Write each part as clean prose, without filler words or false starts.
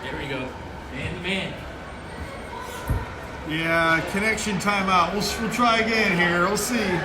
There we go. Man to man. Yeah, connection timeout. We'll try again here. We'll see.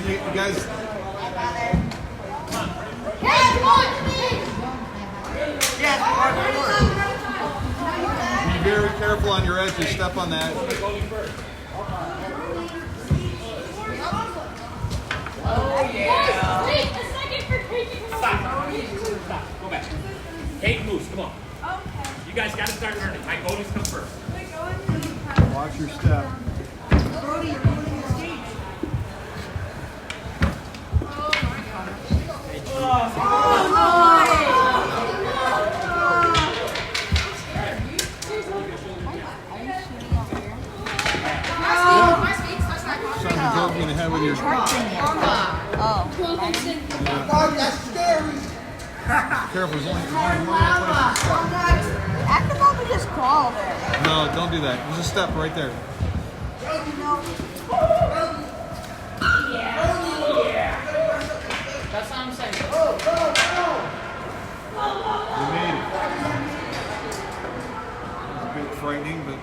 You guys. Be very careful on your edges. Step on that. Oh, yeah. Stop. Go back. Kate moves. Come on. Okay. You guys got to start learning. My goalies come first. Watch your step. Brody, you're holding your stage. In the head with your That's scary. Careful, there's only one Act about to just crawl there. No, don't do that. There's a step right there. Yeah. That's what I'm saying. You made it. It's a bit frightening, but.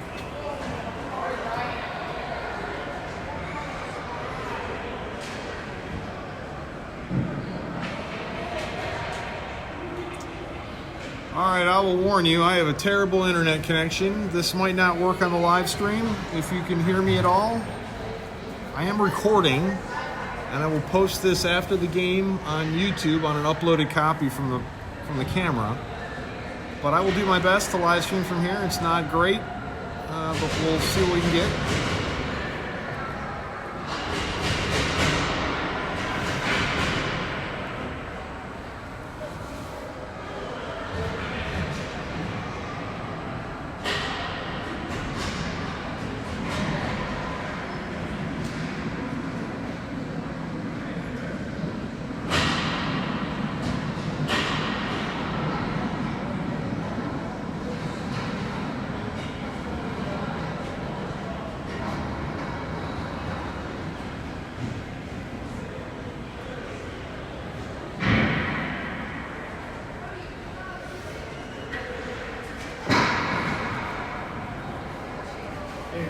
Alright, I will warn you, I have a terrible internet connection. This might not work on the live stream. If you can hear me at all, I am recording, and I will post this after the game on YouTube on an uploaded copy from the camera. But I will do my best to live stream from here. It's not great, but we'll see what we can get.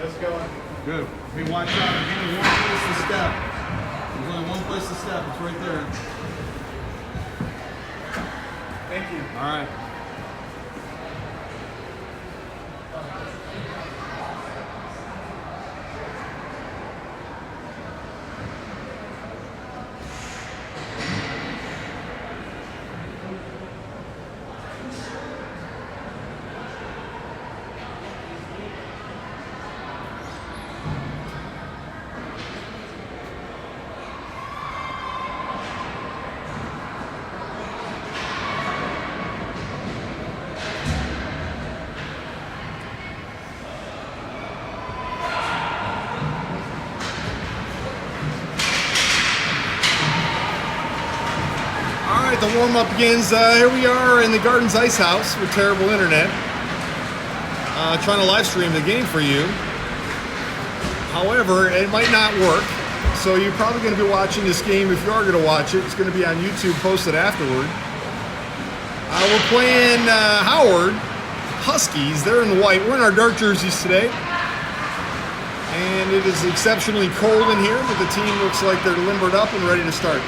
Let's go. Good. Hey, watch out. There's only one place to step. There's only one place to step. It's right there. Thank you. All right. The warm-up begins. Here we are in the Gardens Ice House with terrible internet. Trying to live stream the game for you. However, it might not work. So you're probably going to be watching this game. If you are going to watch it, it's going to be on YouTube posted afterward. We're playing Howard Huskies. They're in the white. We're in our dark jerseys today. And it is exceptionally cold in here, but the team looks like they're limbered up and ready to start.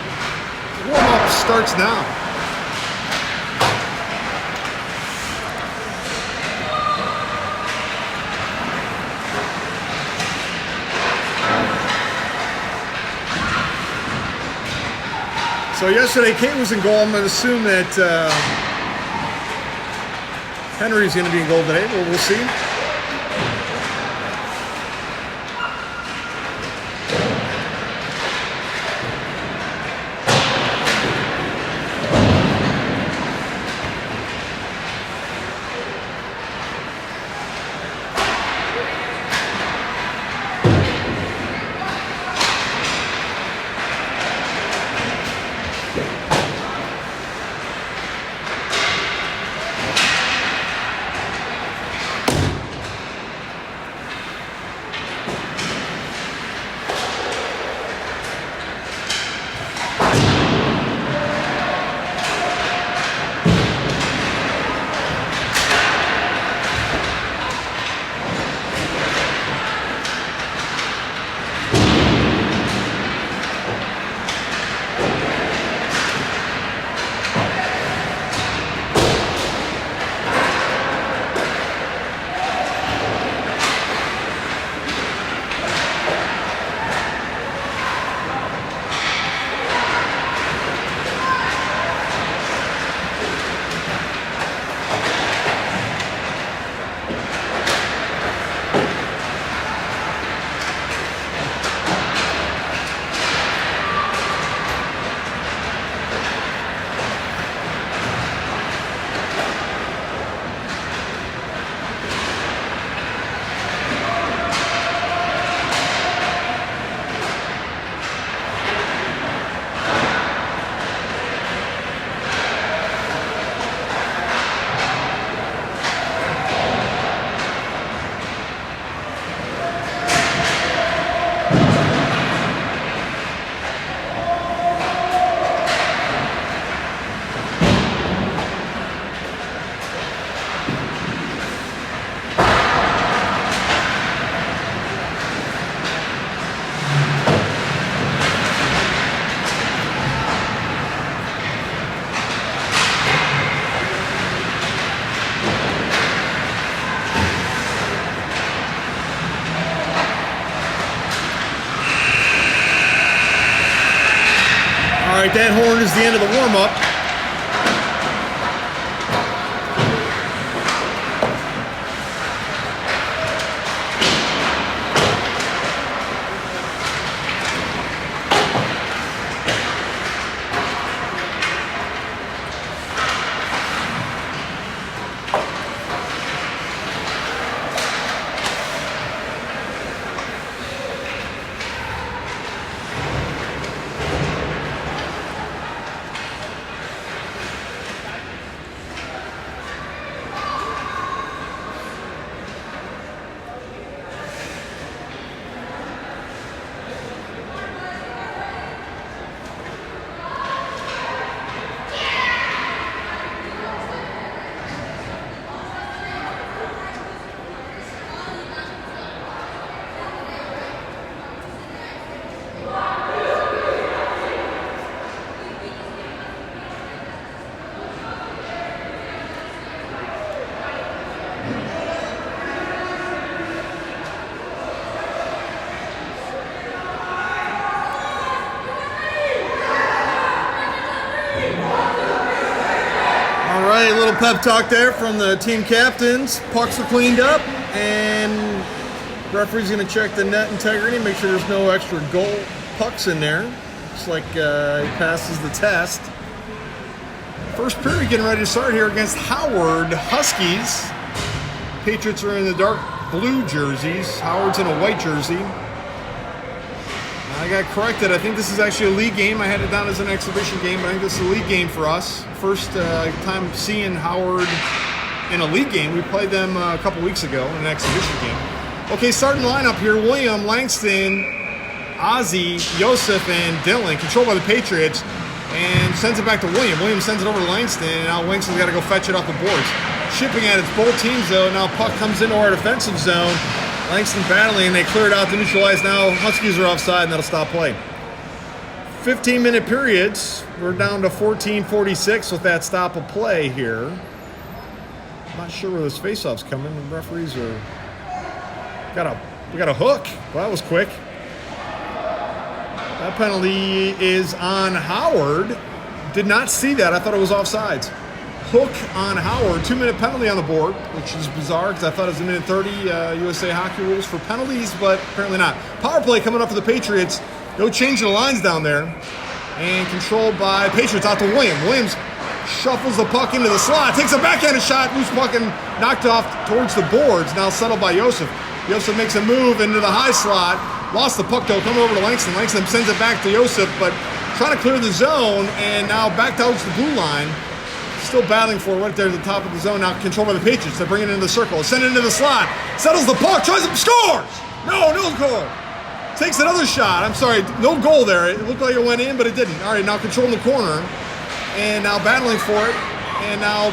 Warm-up starts now. So yesterday, Kate was in goal. I'm going to assume that Henry's going to be in goal today. We'll see. right, that horn is the end of the warm-up. All right, a little pep talk there from the team captains. Pucks are cleaned up, and referee's going to check the net integrity, make sure there's no extra goal pucks in there. Looks like he passes the test. First period getting ready to start here against Howard Huskies. Patriots are in the dark blue jerseys. Howard's in a white jersey. I got corrected. I think this is actually a league game. I had it down as an exhibition game, but I think this is a league game for us. First time seeing Howard in a league game. We played them a couple weeks ago in an exhibition game. Okay, starting lineup here. William, Langston, Ozzie, Joseph, and Dylan. Controlled by the Patriots. And sends it back to William. William sends it over to Langston, and now Langston's got to go fetch it off the boards. Shipping at it's both teams, though. Now puck comes into our defensive zone. Langston battling, and they clear it out to neutralize. Now Huskies are offside, and that'll stop play. 15-minute periods. We're down to 14:46 with that stop of play here. I'm not sure where this faceoff's coming. The referees are we got a hook. Well, that was quick. That penalty is on Howard. Did not see that. I thought it was offsides. Hook on Howard. 2-minute penalty on the board, which is bizarre because I thought it was a minute 30 USA hockey rules for penalties, but apparently not. Power play coming up for the Patriots. No change in the lines down there. And controlled by Patriots out to Williams. Williams shuffles the puck into the slot. Takes a backhanded shot. Loose puck and knocked off towards the boards. Now settled by Joseph. Joseph makes a move into the high slot. Lost the puck, though, coming over to Langston. Langston sends it back to Joseph, but trying to clear the zone, and now back towards the blue line. Still battling for it right there at the top of the zone. Now controlled by the Patriots. They're bringing it into the circle. Send it into the slot. Settles the puck. Tries it. Scores! No goal. Takes another shot. I'm sorry. No goal there. It looked like it went in, but it didn't. All right, now controlling the corner. And now battling for it. And now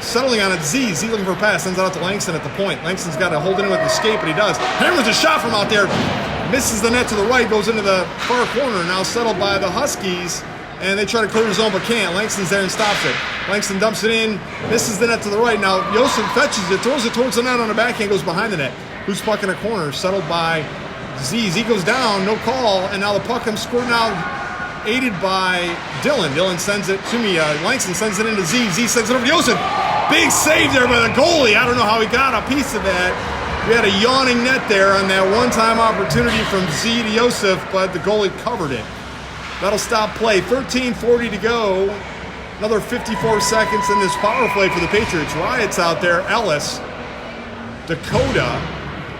settling on it. Z looking for a pass. Sends it out to Langston at the point. Langston's got to hold it in with the skate, but he does. Hammers a shot from out there. Misses the net to the right. Goes into the far corner. Now settled by the Huskies. And they try to clear the zone, but can't. Langston's there and stops it. Langston dumps it in, misses the net to the right. Now Joseph fetches it, throws it towards the net on the backhand, goes behind the net. Loose puck in a corner, settled by Z. Z goes down, no call, and now the puck comes squirting out, aided by Dylan. Dylan sends it to me. Langston sends it into Z. Z sends it over to Joseph. Big save there by the goalie. I don't know how he got a piece of that. We had a yawning net there on that one-time opportunity from Z to Joseph, but the goalie covered it. That'll stop play. 13:40 to go. Another 54 seconds in this power play for the Patriots. Riots out there. Ellis, Dakota.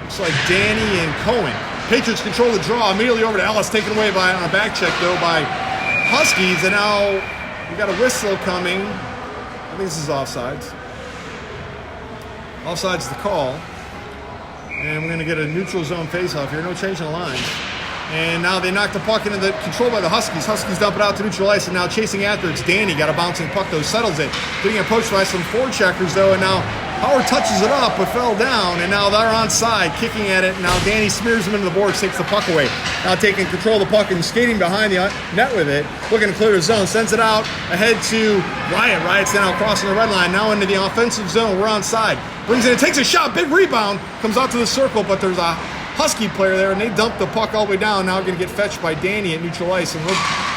Looks like Danny and Cohen. Patriots control the draw. Immediately over to Ellis. Taken away on a back check, though, by Huskies. And now we got a whistle coming. I think this is offsides. Offside's the call. And we're going to get a neutral zone faceoff here. No change in the lines. And now they knock the puck into the control by the Huskies. Huskies dump it out to neutral ice, and now chasing after it's Danny. Got a bouncing puck, though, settles it. Getting approached by some forecheckers, though, and now Howard touches it up, but fell down, and now they're onside, kicking at it. And now Danny smears him into the boards, takes the puck away. Now taking control of the puck and skating behind the net with it, looking to clear the zone. Sends it out ahead to Riot. Riot's now crossing the red line, now into the offensive zone. We're onside. Brings it in, takes a shot, big rebound, comes out to the circle, but there's a Husky player there, and they dump the puck all the way down. Now going to get fetched by Danny at neutral ice, and we're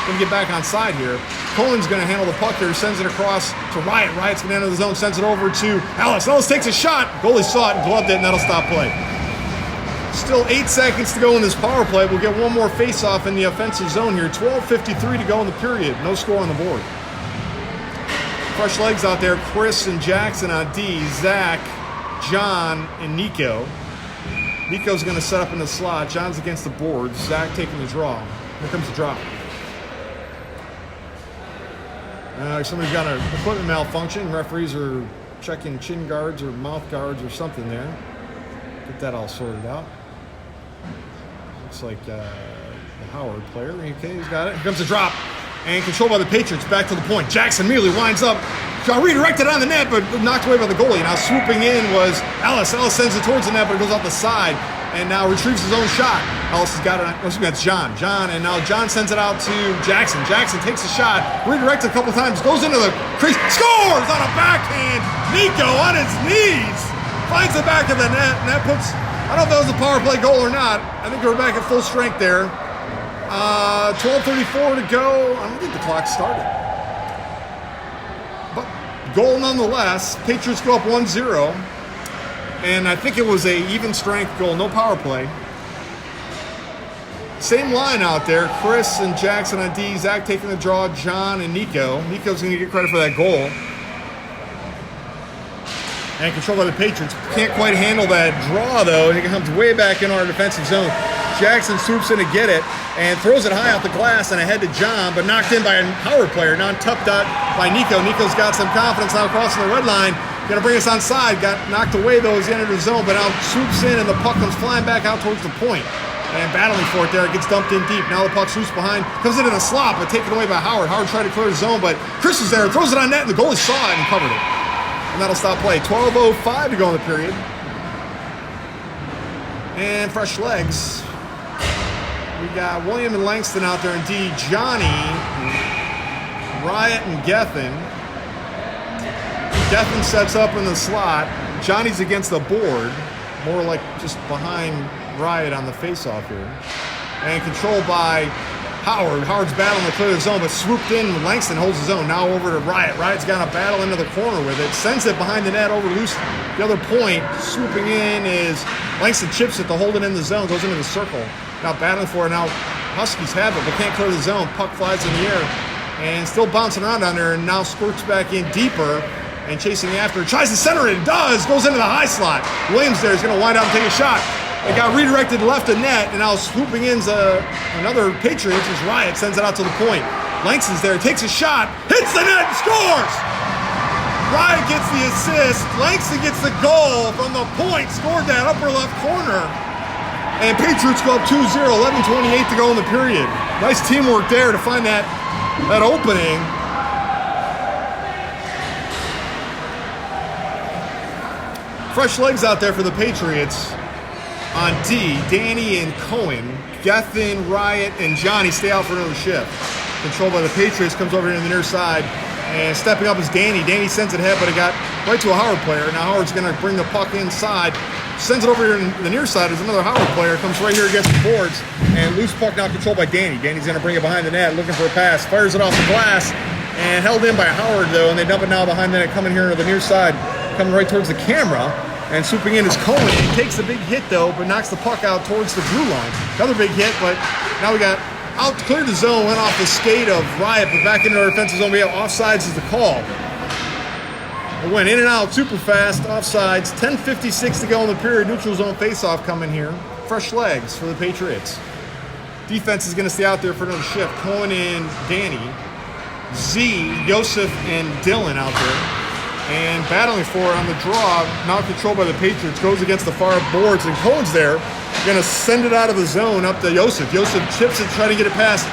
going to get back on side here. Cohen's going to handle the puck here. Sends it across to Riot. Riot's going to enter the zone. Sends it over to Ellis. Ellis takes a shot. Goalie saw it and gloved it, and that'll stop play. Still 8 seconds to go in this power play. We'll get one more face-off in the offensive zone here. 12:53 to go in the period. No score on the board. Fresh legs out there. Chris and Jackson on D. Zach, John, and Nico. Nico's going to set up in the slot. John's against the board. Zach taking the draw. Here comes the drop. Somebody's got an equipment malfunction. Referees are checking chin guards or mouth guards or something there. Get that all sorted out. Looks like the Howard player. Okay, he's got it. Here comes the drop. And controlled by the Patriots. Back to the point. Jackson immediately winds up. Got redirected on the net, but knocked away by the goalie. Now swooping in was Ellis. Ellis sends it towards the net, but it goes off the side. And now retrieves his own shot. Ellis has got it. That's John. And now John sends it out to Jackson. Jackson takes a shot. Redirected a couple times. Goes into the crease. Scores on a backhand. Nico on his knees. Finds the back of the net. And that puts, I don't know if that was a power play goal or not. I think we're back at full strength there. 12:34 to go. I don't think the clock started. But goal nonetheless. Patriots go up 1-0. And I think it was a even strength goal. No power play. Same line out there. Chris and Jackson on D. Zach taking the draw. John and Nico. Nico's going to get credit for that goal. And controlled by the Patriots. Can't quite handle that draw, though. He comes way back in our defensive zone. Jackson swoops in to get it and throws it high off the glass and ahead to John, but knocked in by a Howard player. Now tucked out by Nico. Nico's got some confidence now crossing the red line. Going to bring us on side. Got knocked away, though, as he entered the zone, but now swoops in and the puck comes flying back out towards the point. And battling for it there. It gets dumped in deep. Now the puck swoops behind. Comes into the slot, but taken away by Howard. Howard tried to clear the zone, but Chris is there. Throws it on net, and the goalie saw it and covered it. And that'll stop play. 12:05 to go in the period. And fresh legs. We got William and Langston out there in D. Johnny, Riot, and Gethin. Gethin sets up in the slot. Johnny's against the board. More like just behind Riot on the face-off here. And controlled by Howard. Howard's battling to clear the zone, but swooped in. Langston holds his own. Now over to Riot. Riot's got a battle into the corner with it. Sends it behind the net over loose. The other point, swooping in is Langston chips it to hold it in the zone. Goes into the circle. Now battling for it. Now Huskies have it, but can't clear the zone. Puck flies in the air. And still bouncing around down there. And now squirts back in deeper. And chasing after. Tries to center it. It does. Goes into the high slot. Williams there is going to wind up and take a shot. It got redirected left of net, and now swooping in another Patriots as Riot sends it out to the point. Langston's there, takes a shot, hits the net, and scores! Riot gets the assist, Langston gets the goal from the point, scored that upper left corner. And Patriots go up 2-0, 11:28 to go in the period. Nice teamwork there to find that opening. Fresh legs out there for the Patriots. On D, Danny and Cohen, Gethin, Riot, and Johnny stay out for another shift. Controlled by the Patriots, comes over here to the near side, and stepping up is Danny. Danny sends it ahead, but it got right to a Howard player. Now Howard's going to bring the puck inside, sends it over here in the near side. There's another Howard player, comes right here against the boards, and loose puck now controlled by Danny. Danny's going to bring it behind the net, looking for a pass, fires it off the glass, and held in by Howard, though, and they dump it now behind the net, coming here to the near side, coming right towards the camera. And swooping in is Cohen. He takes a big hit, though, but knocks the puck out towards the blue line. Another big hit, but now we got out, cleared the zone, went off the skate of Riot, but back into our defensive zone. We have offsides as the call. It went in and out super fast, offsides. 10:56 to go in the period. Neutral zone faceoff coming here. Fresh legs for the Patriots. Defense is going to stay out there for another shift. Cohen and Danny. Z, Joseph, and Dylan out there. And battling for it on the draw, now controlled by the Patriots, goes against the far boards, and Cohen's there, going to send it out of the zone up to Joseph. Joseph chips it, trying to get it past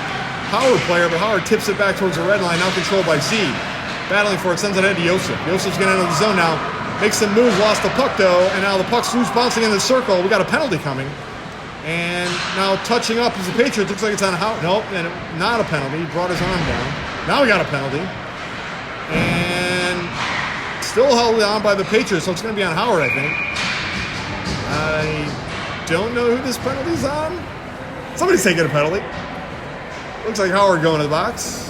Howard player, but Howard tips it back towards the red line, now controlled by Z. Battling for it, sends it ahead to Joseph. Joseph's going to enter the zone now, makes some moves, lost the puck though, and now the puck's loose, bouncing in the circle. We got a penalty coming. And now touching up is the Patriots, looks like it's on Howard. Nope, and not a penalty, he brought his arm down. Now we got a penalty. And still held on by the Patriots, so it's going to be on Howard, I think. I don't know who this penalty's on. Somebody's taking a penalty. Looks like Howard going to the box.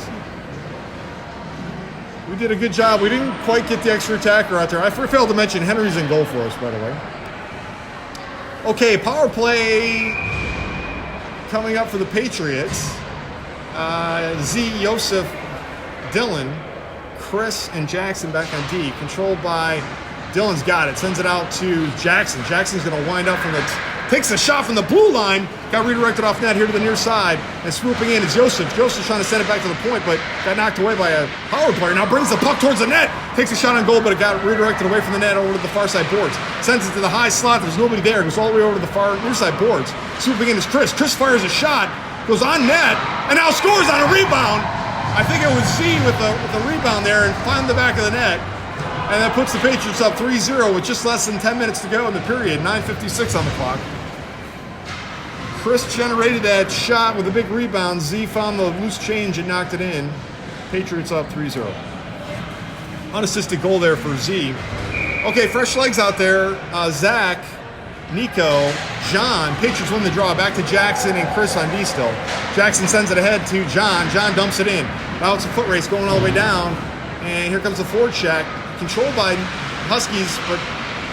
We did a good job. We didn't quite get the extra attacker out there. I failed to mention Henry's in goal for us, by the way. Okay, power play coming up for the Patriots. Z, Joseph, Dylan, Chris, and Jackson back on D. Controlled by Dylan's got it. Sends it out to Jackson. Jackson's going to wind up from the... Takes a shot from the blue line. Got redirected off net here to the near side. And swooping in is Joseph. Joseph's trying to send it back to the point, but got knocked away by a Howard player. Now brings the puck towards the net. Takes a shot on goal, but it got redirected away from the net over to the far side boards. Sends it to the high slot. There's nobody there. Goes all the way over to the far near side boards. Swooping in is Chris. Chris fires a shot. Goes on net. And now scores on a rebound. I think it was Z with the rebound there and found the back of the net. And that puts the Patriots up 3-0 with just less than 10 minutes to go in the period. 9:56 on the clock. Chris generated that shot with a big rebound. Z found the loose change and knocked it in. Patriots up 3-0. Unassisted goal there for Z. Okay, fresh legs out there. Zach, Nico, John. Patriots win the draw. Back to Jackson and Chris on D still. Jackson sends it ahead to John. John dumps it in. Now it's a foot race going all the way down. And here comes the forward check. Controlled by Huskies, but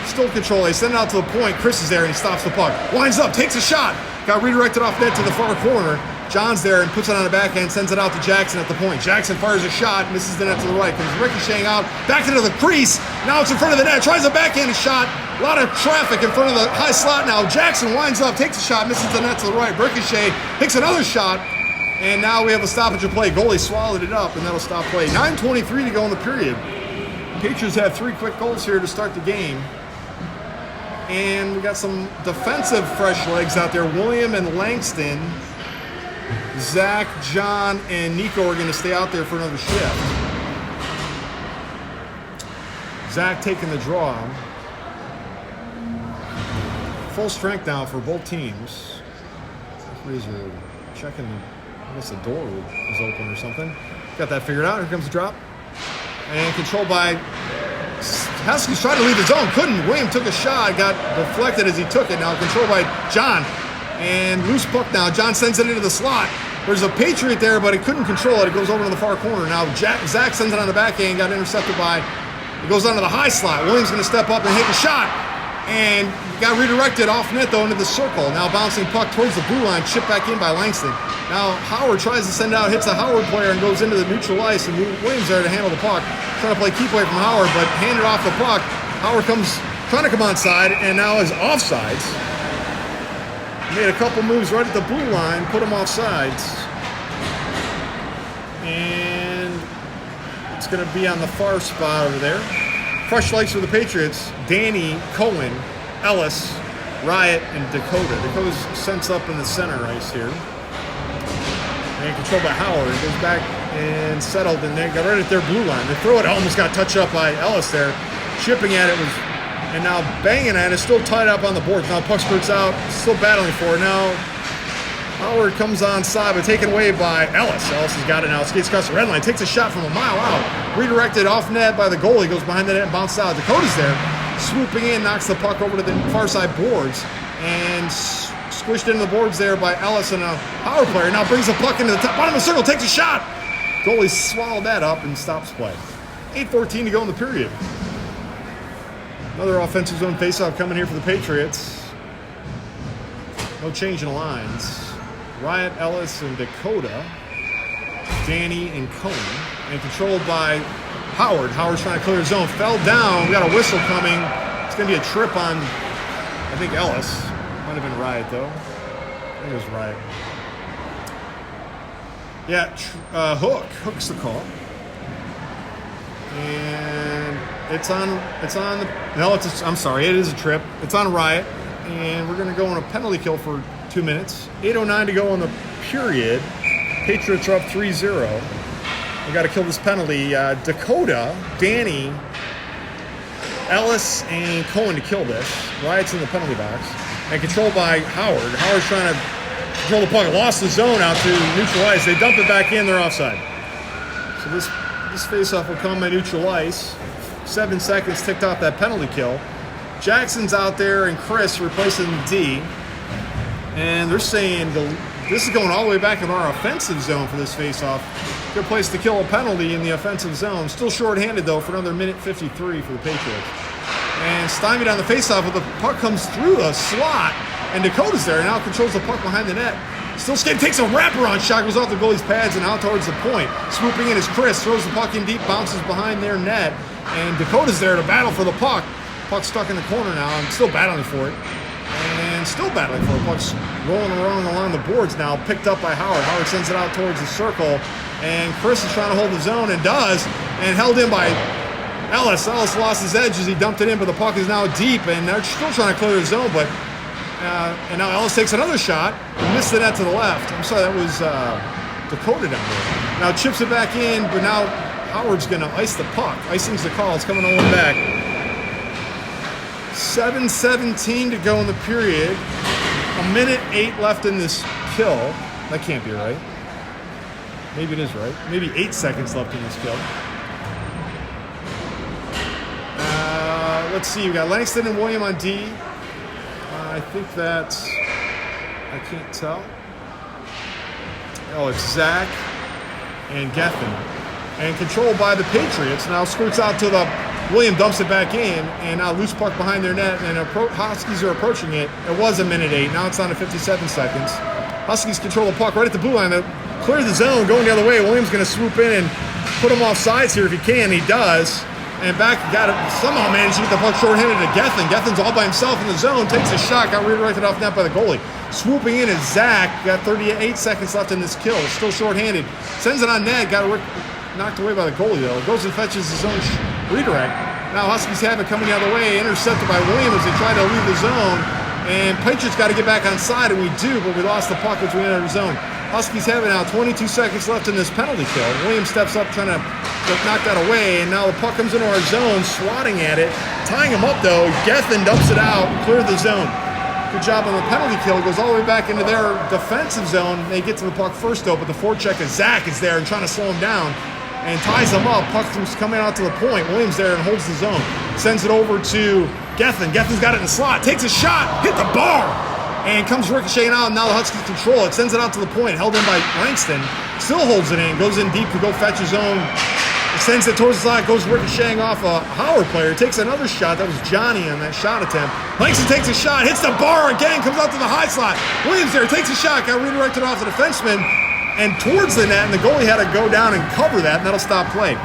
still control. They send it out to the point. Chris is there and he stops the puck. Winds up, takes a shot. Got redirected off net to the far corner. John's there and puts it on the backhand, sends it out to Jackson at the point. Jackson fires a shot, misses the net to the right. Comes ricocheting out, back into the crease. Now it's in front of the net. Tries a backhanded shot. A lot of traffic in front of the high slot now. Jackson winds up, takes a shot, misses the net to the right. Ricochet takes another shot. And now we have a stoppage of play. Goalie swallowed it up, and that'll stop play. 9:23 to go in the period. Patriots had 3 quick goals here to start the game. And we got some defensive fresh legs out there. William and Langston. Zach, John, and Nico are going to stay out there for another shift. Zach taking the draw. Full strength now for both teams. Referees are checking. I guess the door was open or something. Got that figured out. Here comes the drop. And controlled by Huskies, tried to leave the zone. Couldn't. William took a shot. Got deflected as he took it. Now controlled by John. And loose puck now. John sends it into the slot. There's a Patriot there, but it couldn't control it. It goes over to the far corner. Now Zach sends it on the backhand. Got intercepted by... It goes onto the high slot. Williams going to step up and hit the shot. And got redirected off net, though, into the circle. Now bouncing puck towards the blue line. Chipped back in by Langston. Now Howard tries to send it out. Hits a Howard player and goes into the neutral ice. And Williams there to handle the puck. Trying to play keep away from Howard, but handed off the puck. Howard comes trying to come onside and now is offsides. Made a couple moves right at the blue line, put him offsides. And it's going to be on the far spot over there. Fresh legs for the Patriots. Danny, Cohen, Ellis, Riot, and Dakota. Dakota's sent up in the center ice here. And controlled by Howard. Goes back and settled, and they got right at their blue line. They throw it, almost got touched up by Ellis there. Chipping at it was, and now banging at it, still tied up on the boards. Now puck spurts out, still battling for it. Now Howard comes onside, but taken away by Ellis. Ellis has got it now. Skates across the red line, takes a shot from a mile out. Redirected off net by the goalie, goes behind the net and bounces out. Dakota's there, swooping in, knocks the puck over to the far side boards, and squished into the boards there by Ellis and a Howard player. Now brings the puck into the top, bottom of the circle, takes a shot. Goalie swallowed that up and stops play. 8:14 to go in the period. Another offensive zone faceoff coming here for the Patriots. No change in the lines. Riot, Ellis, and Dakota. Danny and Cohen. And controlled by Howard. Howard's trying to clear his zone. Fell down. We got a whistle coming. It's going to be a trip on, I think, Ellis. Might have been Riot, though. I think it was Riot. Yeah, Hook's the call. And I'm sorry, it is a trip. It's on Riot. And we're going to go on a penalty kill for 2 minutes. 8:09 to go in the period. Patriots are up 3-0. We got to kill this penalty. Dakota, Danny, Ellis, and Cohen to kill this. Riot's in the penalty box. And controlled by Howard. Howard's trying to control the puck. Lost the zone out to neutral ice. They dump it back in. They're offside. So this face-off will come by neutral ice. 7 seconds ticked off that penalty kill. Jackson's out there and Chris replacing D. And they're saying this is going all the way back in our offensive zone for this faceoff. Good place to kill a penalty in the offensive zone. Still shorthanded, though, for another minute 53 for the Patriots. And stymied on the faceoff, but the puck comes through the slot, and Dakota's there, and now controls the puck behind the net. Still skating, takes a wraparound shot, goes off the goalie's pads and out towards the point. Swooping in is Chris, throws the puck in deep, bounces behind their net, and Dakota's there to battle for the puck. Puck's stuck in the corner now, and still battling for it. And still battling for it. Puck's rolling around along the boards now, picked up by Howard. Howard sends it out towards the circle, and Chris is trying to hold the zone, and does, and held in by Ellis. Ellis lost his edge as he dumped it in, but the puck is now deep, and they're still trying to clear the zone, but and now Ellis takes another shot and missed the net to the left. I'm sorry, that was Dakota down there. Now chips it back in, but now Howard's going to ice the puck. Icing's the call. It's coming all the way back. 7:17 to go in the period. 1:08 left in this kill. That can't be right. Maybe it is right. Maybe 8 seconds left in this kill. Let's see. We got Langston and William on D. I think that's, I can't tell. Oh, it's Zach and Geffen. And controlled by the Patriots. Now skirts out to the, William dumps it back in, and now loose puck behind their net, and Huskies are approaching it. It was 1:08, now it's down to 57 seconds. Huskies control the puck right at the blue line. They clear the zone, going the other way. William's going to swoop in and put him off sides here if he can. He does. And back, got it, somehow managed to get the puck short-handed to Geffen. Geffen's all by himself in the zone, takes a shot, got redirected off net by the goalie. Swooping in is Zach, got 38 seconds left in this kill, still short-handed. Sends it on net, got knocked away by the goalie though. Goes and fetches his own redirect. Now Huskies have it coming the other way, intercepted by Williams as they try to leave the zone. And Patriots got to get back on side, and we do, but we lost the puck as we entered the zone. Huskies have it now, 22 seconds left in this penalty kill. Williams steps up trying to knock that away, and now the puck comes into our zone, swatting at it. Tying him up though, Geffen dumps it out, cleared the zone. Good job on the penalty kill. It goes all the way back into their defensive zone. They get to the puck first though, but the forecheck of Zach is there and trying to slow him down. And ties him up. Puck's coming out to the point. Williams there and holds the zone. Sends it over to Geffen. Geffen's got it in the slot. Takes a shot. Hit the bar. And comes ricocheting out. And now the Huskies control it. Sends it out to the point. Held in by Langston. Still holds it in. Goes in deep to go fetch his own. Sends it towards the slot. Goes ricocheting off a Howard player. Takes another shot. That was Johnny on that shot attempt. Langston takes a shot. Hits the bar again. Comes out to the high slot. Williams there. Takes a shot. Got redirected off the defenseman. And towards the net, and the goalie had to go down and cover that, and that'll stop play.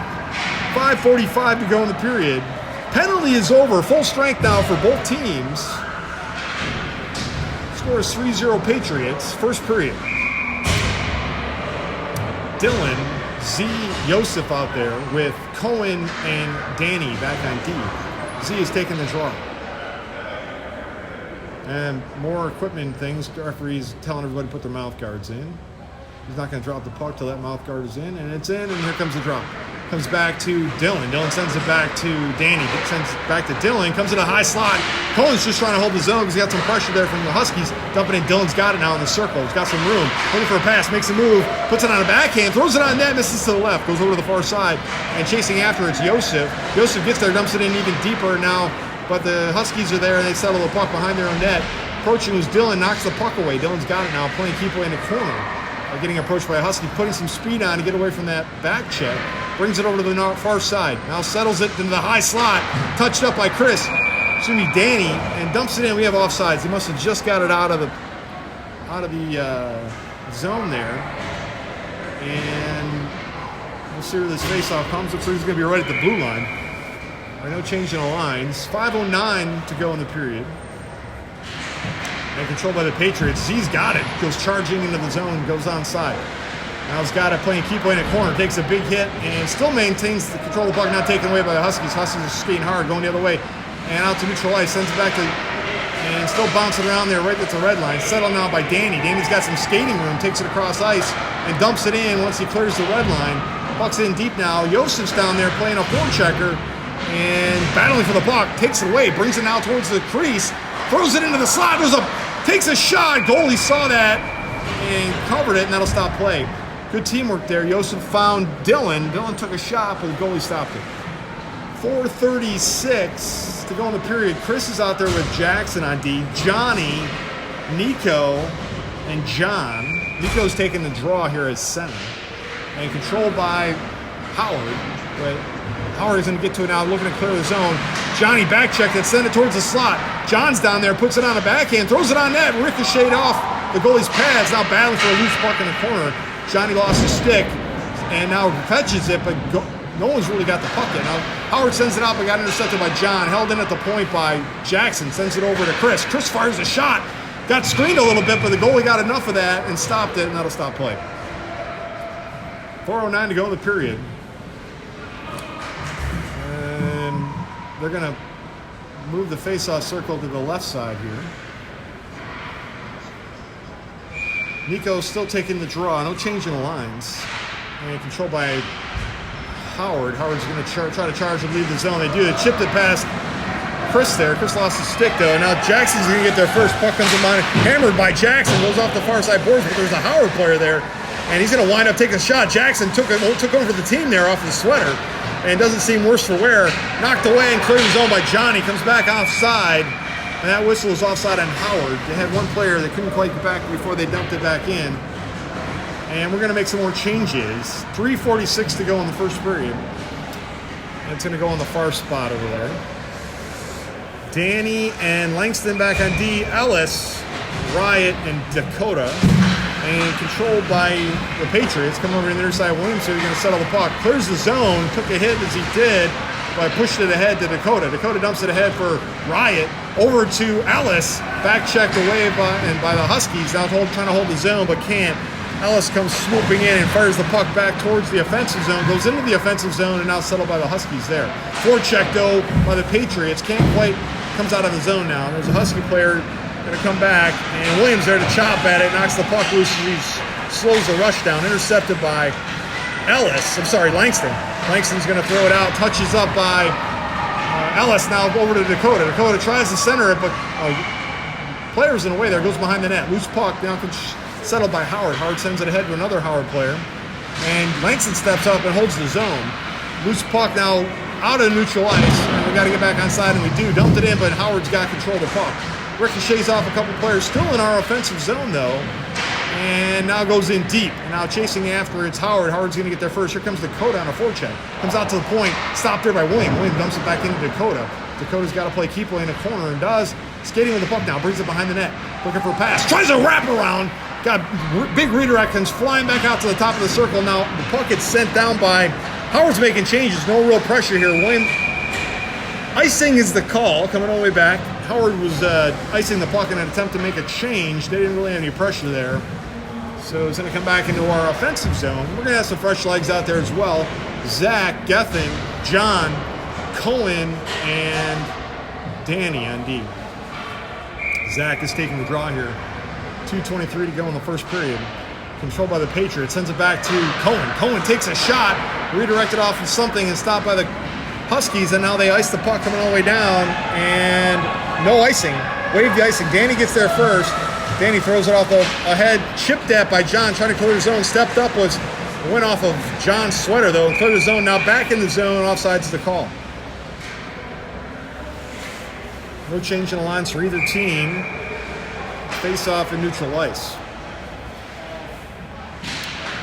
5:45 to go in the period. Penalty is over. Full strength now for both teams. Score is 3-0 Patriots. First period. Dylan, Z, Joseph out there with Cohen and Danny back on D. Z is taking the draw. And more equipment things. Referees telling everybody to put their mouth guards in. He's not going to drop the puck till that mouth guard is in, and it's in, and here comes the drop. Comes back to Dylan. Dylan sends it back to Danny. Sends it back to Dylan. Comes in a high slot. Cohen's just trying to hold the zone because he got some pressure there from the Huskies. Dumping in. Dylan's got it now in the circle. He's got some room. Looking for a pass. Makes a move. Puts it on a backhand. Throws it on net. Misses to the left. Goes over to the far side. And chasing after it's Joseph. Joseph gets there. Dumps it in even deeper now. But the Huskies are there, and they settle the puck behind their own net. Approaching is Dylan. Knocks the puck away. Dylan's got it now. Playing keep away in the corner. Getting approached by a Husky, putting some speed on to get away from that back check. Brings it over to the far side. Now settles it into the high slot. Touched up by Danny, and dumps it in. We have offsides. He must have just got it out of the zone there. And we'll see where this faceoff comes. Looks like he's going to be right at the blue line. Right, no change in the lines. 5:09 to go in the period. And controlled by the Patriots. Z's got it. Goes charging into the zone. Goes onside. Now he's got it playing keep away in the corner. Takes a big hit and still maintains the control of the puck. Not taken away by the Huskies. Huskies are skating hard. Going the other way. And out to neutral ice. Sends it back to... And still bouncing around there right at the red line. Settled now by Danny. Danny's got some skating room. Takes it across ice. And dumps it in once he clears the red line. Puck's in deep now. Joseph's down there playing a forechecker. And battling for the puck. Takes it away. Brings it now towards the crease. Throws it into the slot. Takes a shot. Goalie saw that and covered it, and that'll stop play. Good teamwork there. Joseph found Dylan. Dylan took a shot, but the goalie stopped it. 4:36 to go in the period. Chris is out there with Jackson on D. Johnny, Nico, and John. Nico's taking the draw here as center. And controlled by Howard. But Howard is going to get to it now, looking to clear the zone. Johnny back check that, send it towards the slot. John's down there, puts it on the backhand, throws it on net, ricocheted off the goalie's pads, now battling for a loose puck in the corner. Johnny lost his stick, and now fetches it, but no one's really got the puck yet. Now, Howard sends it out, but got intercepted by John, held in at the point by Jackson, sends it over to Chris. Chris fires a shot, got screened a little bit, but the goalie got enough of that and stopped it, and that'll stop play. 4:09 to go in the period. And they're going to move the face-off circle to the left side here. Nico still taking the draw, no change in the lines. And controlled by Howard. Howard's going to try to charge and leave the zone. They do. They chipped it past Chris there. Chris lost his stick, though. Now Jackson's going to get their first puck, comes in line. Hammered by Jackson, goes off the far side boards, but there's a Howard player there. And he's going to wind up taking a shot. Jackson took over the team there off the sweater. And doesn't seem worse for wear. Knocked away and cleared the zone by Johnny. Comes back offside. And that whistle is offside on Howard. They had one player that couldn't quite get back before they dumped it back in. And we're going to make some more changes. 3:46 to go in the first period. And it's going to go on the far spot over there. Danny and Langston back on D. Ellis, Riot, and Dakota. And controlled by the Patriots. Come over to the near side. Williams here, going to settle the puck. Clears the zone. Took a hit as he did, but pushed it ahead to Dakota. Dakota dumps it ahead for Riot. Over to Ellis. Back checked away by the Huskies. Now trying to hold the zone, but can't. Ellis comes swooping in and fires the puck back towards the offensive zone. Goes into the offensive zone and now settled by the Huskies there. Forecheck, though, by the Patriots. Can't quite. Comes out of the zone now. There's a Husky player going to come back, and Williams there to chop at it, knocks the puck loose as he slows the rush down. Intercepted by Langston. Langston's going to throw it out, touches up by Ellis, now over to Dakota. Dakota tries to center it, but player's in the way there, goes behind the net. Loose puck, now settled by Howard. Howard sends it ahead to another Howard player, and Langston steps up and holds the zone. Loose puck now out of neutral ice, and we got to get back on side, and we do. Dumped it in, but Howard's got control of the puck. Ricochets off a couple players, still in our offensive zone though, and now goes in deep. And now chasing after it's Howard. Howard's going to get there first. Here comes Dakota on a forecheck. Comes out to the point, stopped there by William. William dumps it back into Dakota. Dakota's got to play keep away in the corner and does. Skating with the puck now, brings it behind the net. Looking for a pass, tries a wrap around. Got big redirect, comes flying back out to the top of the circle. Now the puck gets sent down by Howard's making changes. No real pressure here. William, icing is the call, coming all the way back. Howard was icing the puck in an attempt to make a change. They didn't really have any pressure there. So it's going to come back into our offensive zone. We're going to have some fresh legs out there as well. Zach, Gethin, John, Cohen, and Danny on D. Zach is taking the draw here. 2:23 to go in the first period. Controlled by the Patriots. Sends it back to Cohen. Cohen takes a shot. Redirected off of something and stopped by the Huskies. And now they ice the puck coming all the way down. And no icing. Wave the icing. Danny gets there first. Danny throws it off ahead. Chipped at by John. Trying to clear the zone. Stepped up. Went off of John's sweater though. And cleared the zone. Now back in the zone. Offside's the call. No change in the lines for either team. Face off in neutral ice.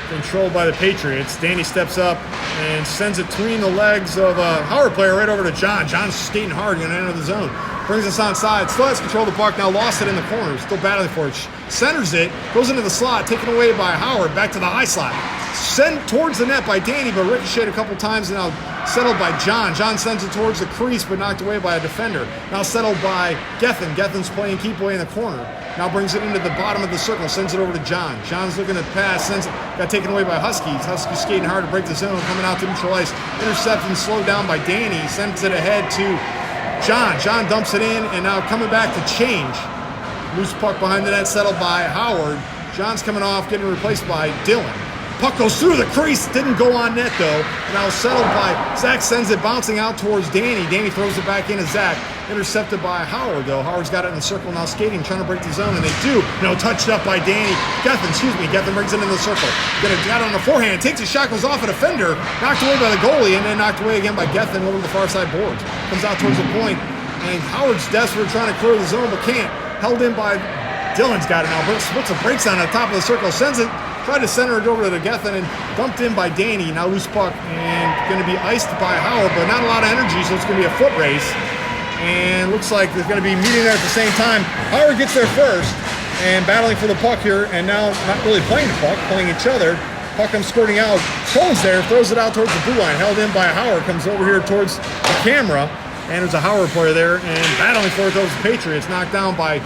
Controlled by the Patriots. Danny steps up and sends it between the legs of a Howard player right over to John. John's skating hard, going to enter the zone. Brings us onside. Still has control of the puck. Now lost it in the corner. Still battling for it. Centers it. Goes into the slot. Taken away by Howard. Back to the high slot. Sent towards the net by Danny, but ricocheted a couple times and now settled by John. John sends it towards the crease, but knocked away by a defender. Now settled by Gethin. Gethin's playing keep away in the corner. Now brings it into the bottom of the circle. Sends it over to John. John's looking to pass. Got taken away by Huskies. Huskies skating hard to break the zone. Coming out to neutral ice. Intercepted and slowed down by Danny. Sends it ahead to John. John dumps it in and now coming back to change. Loose puck behind the net settled by Howard. John's coming off, getting replaced by Dylan. Puck goes through the crease, didn't go on net though. Now settled by Zach, sends it bouncing out towards Danny. Danny throws it back into Zach. Intercepted by Howard though. Howard's got it in the circle now skating, trying to break the zone, and they do. Touched up by Danny. Gethin brings it into the circle. Got it on the forehand, takes a shot, goes off a defender, knocked away by the goalie, and then knocked away again by Gethin over the far side boards. Comes out towards the point, and Howard's desperate trying to clear the zone, but can't. Held in by Dillon's got it now. Puts the brakes on the top of the circle. Sends it. Tried to center it over to the Gethin and dumped in by Danny. Now loose puck and going to be iced by Howard, but not a lot of energy, so it's going to be a foot race. And looks like there's going to be meeting there at the same time. Howard gets there first and battling for the puck here, and now not really playing the puck, playing each other. Puck comes squirting out. Cole's there, throws it out towards the blue line. Held in by Howard, comes over here towards the camera, and there's a Howard player there, and battling for it towards the Patriots. Knocked down by,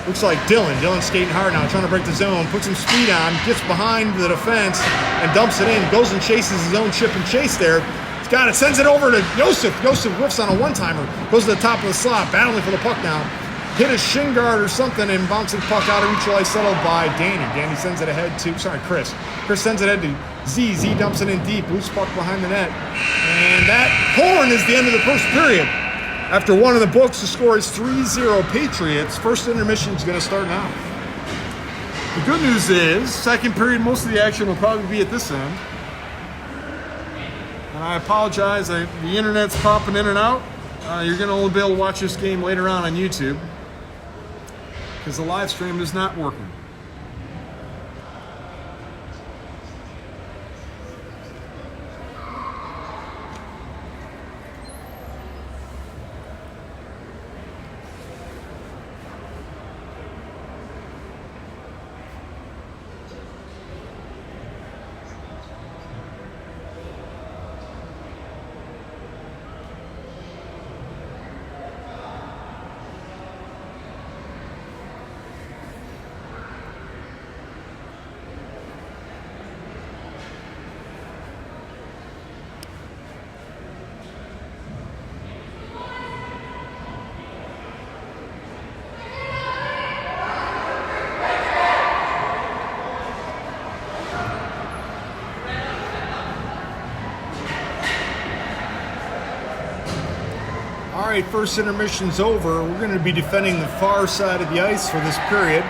looks like Dillon. Dillon's skating hard now, trying to break the zone, puts some speed on, gets behind the defense, and dumps it in. Goes and chases his own chip and chase there. He's got it, sends it over to Joseph. Joseph whiffs on a one-timer, goes to the top of the slot, battling for the puck now. Hit a shin guard or something, and bouncing puck out of neutralized, settled by Danny. Danny sends it ahead to, Chris. Chris sends it ahead to Z. Z dumps it in deep, loose puck behind the net. And that horn is the end of the first period. After one of the books, the score is 3-0 Patriots. First intermission is going to start now. The good news is, second period, most of the action will probably be at this end. And I apologize, the internet's popping in and out. You're going to only be able to watch this game later on YouTube, because the live stream is not working. All right, first intermission's over. We're going to be defending the far side of the ice for this period.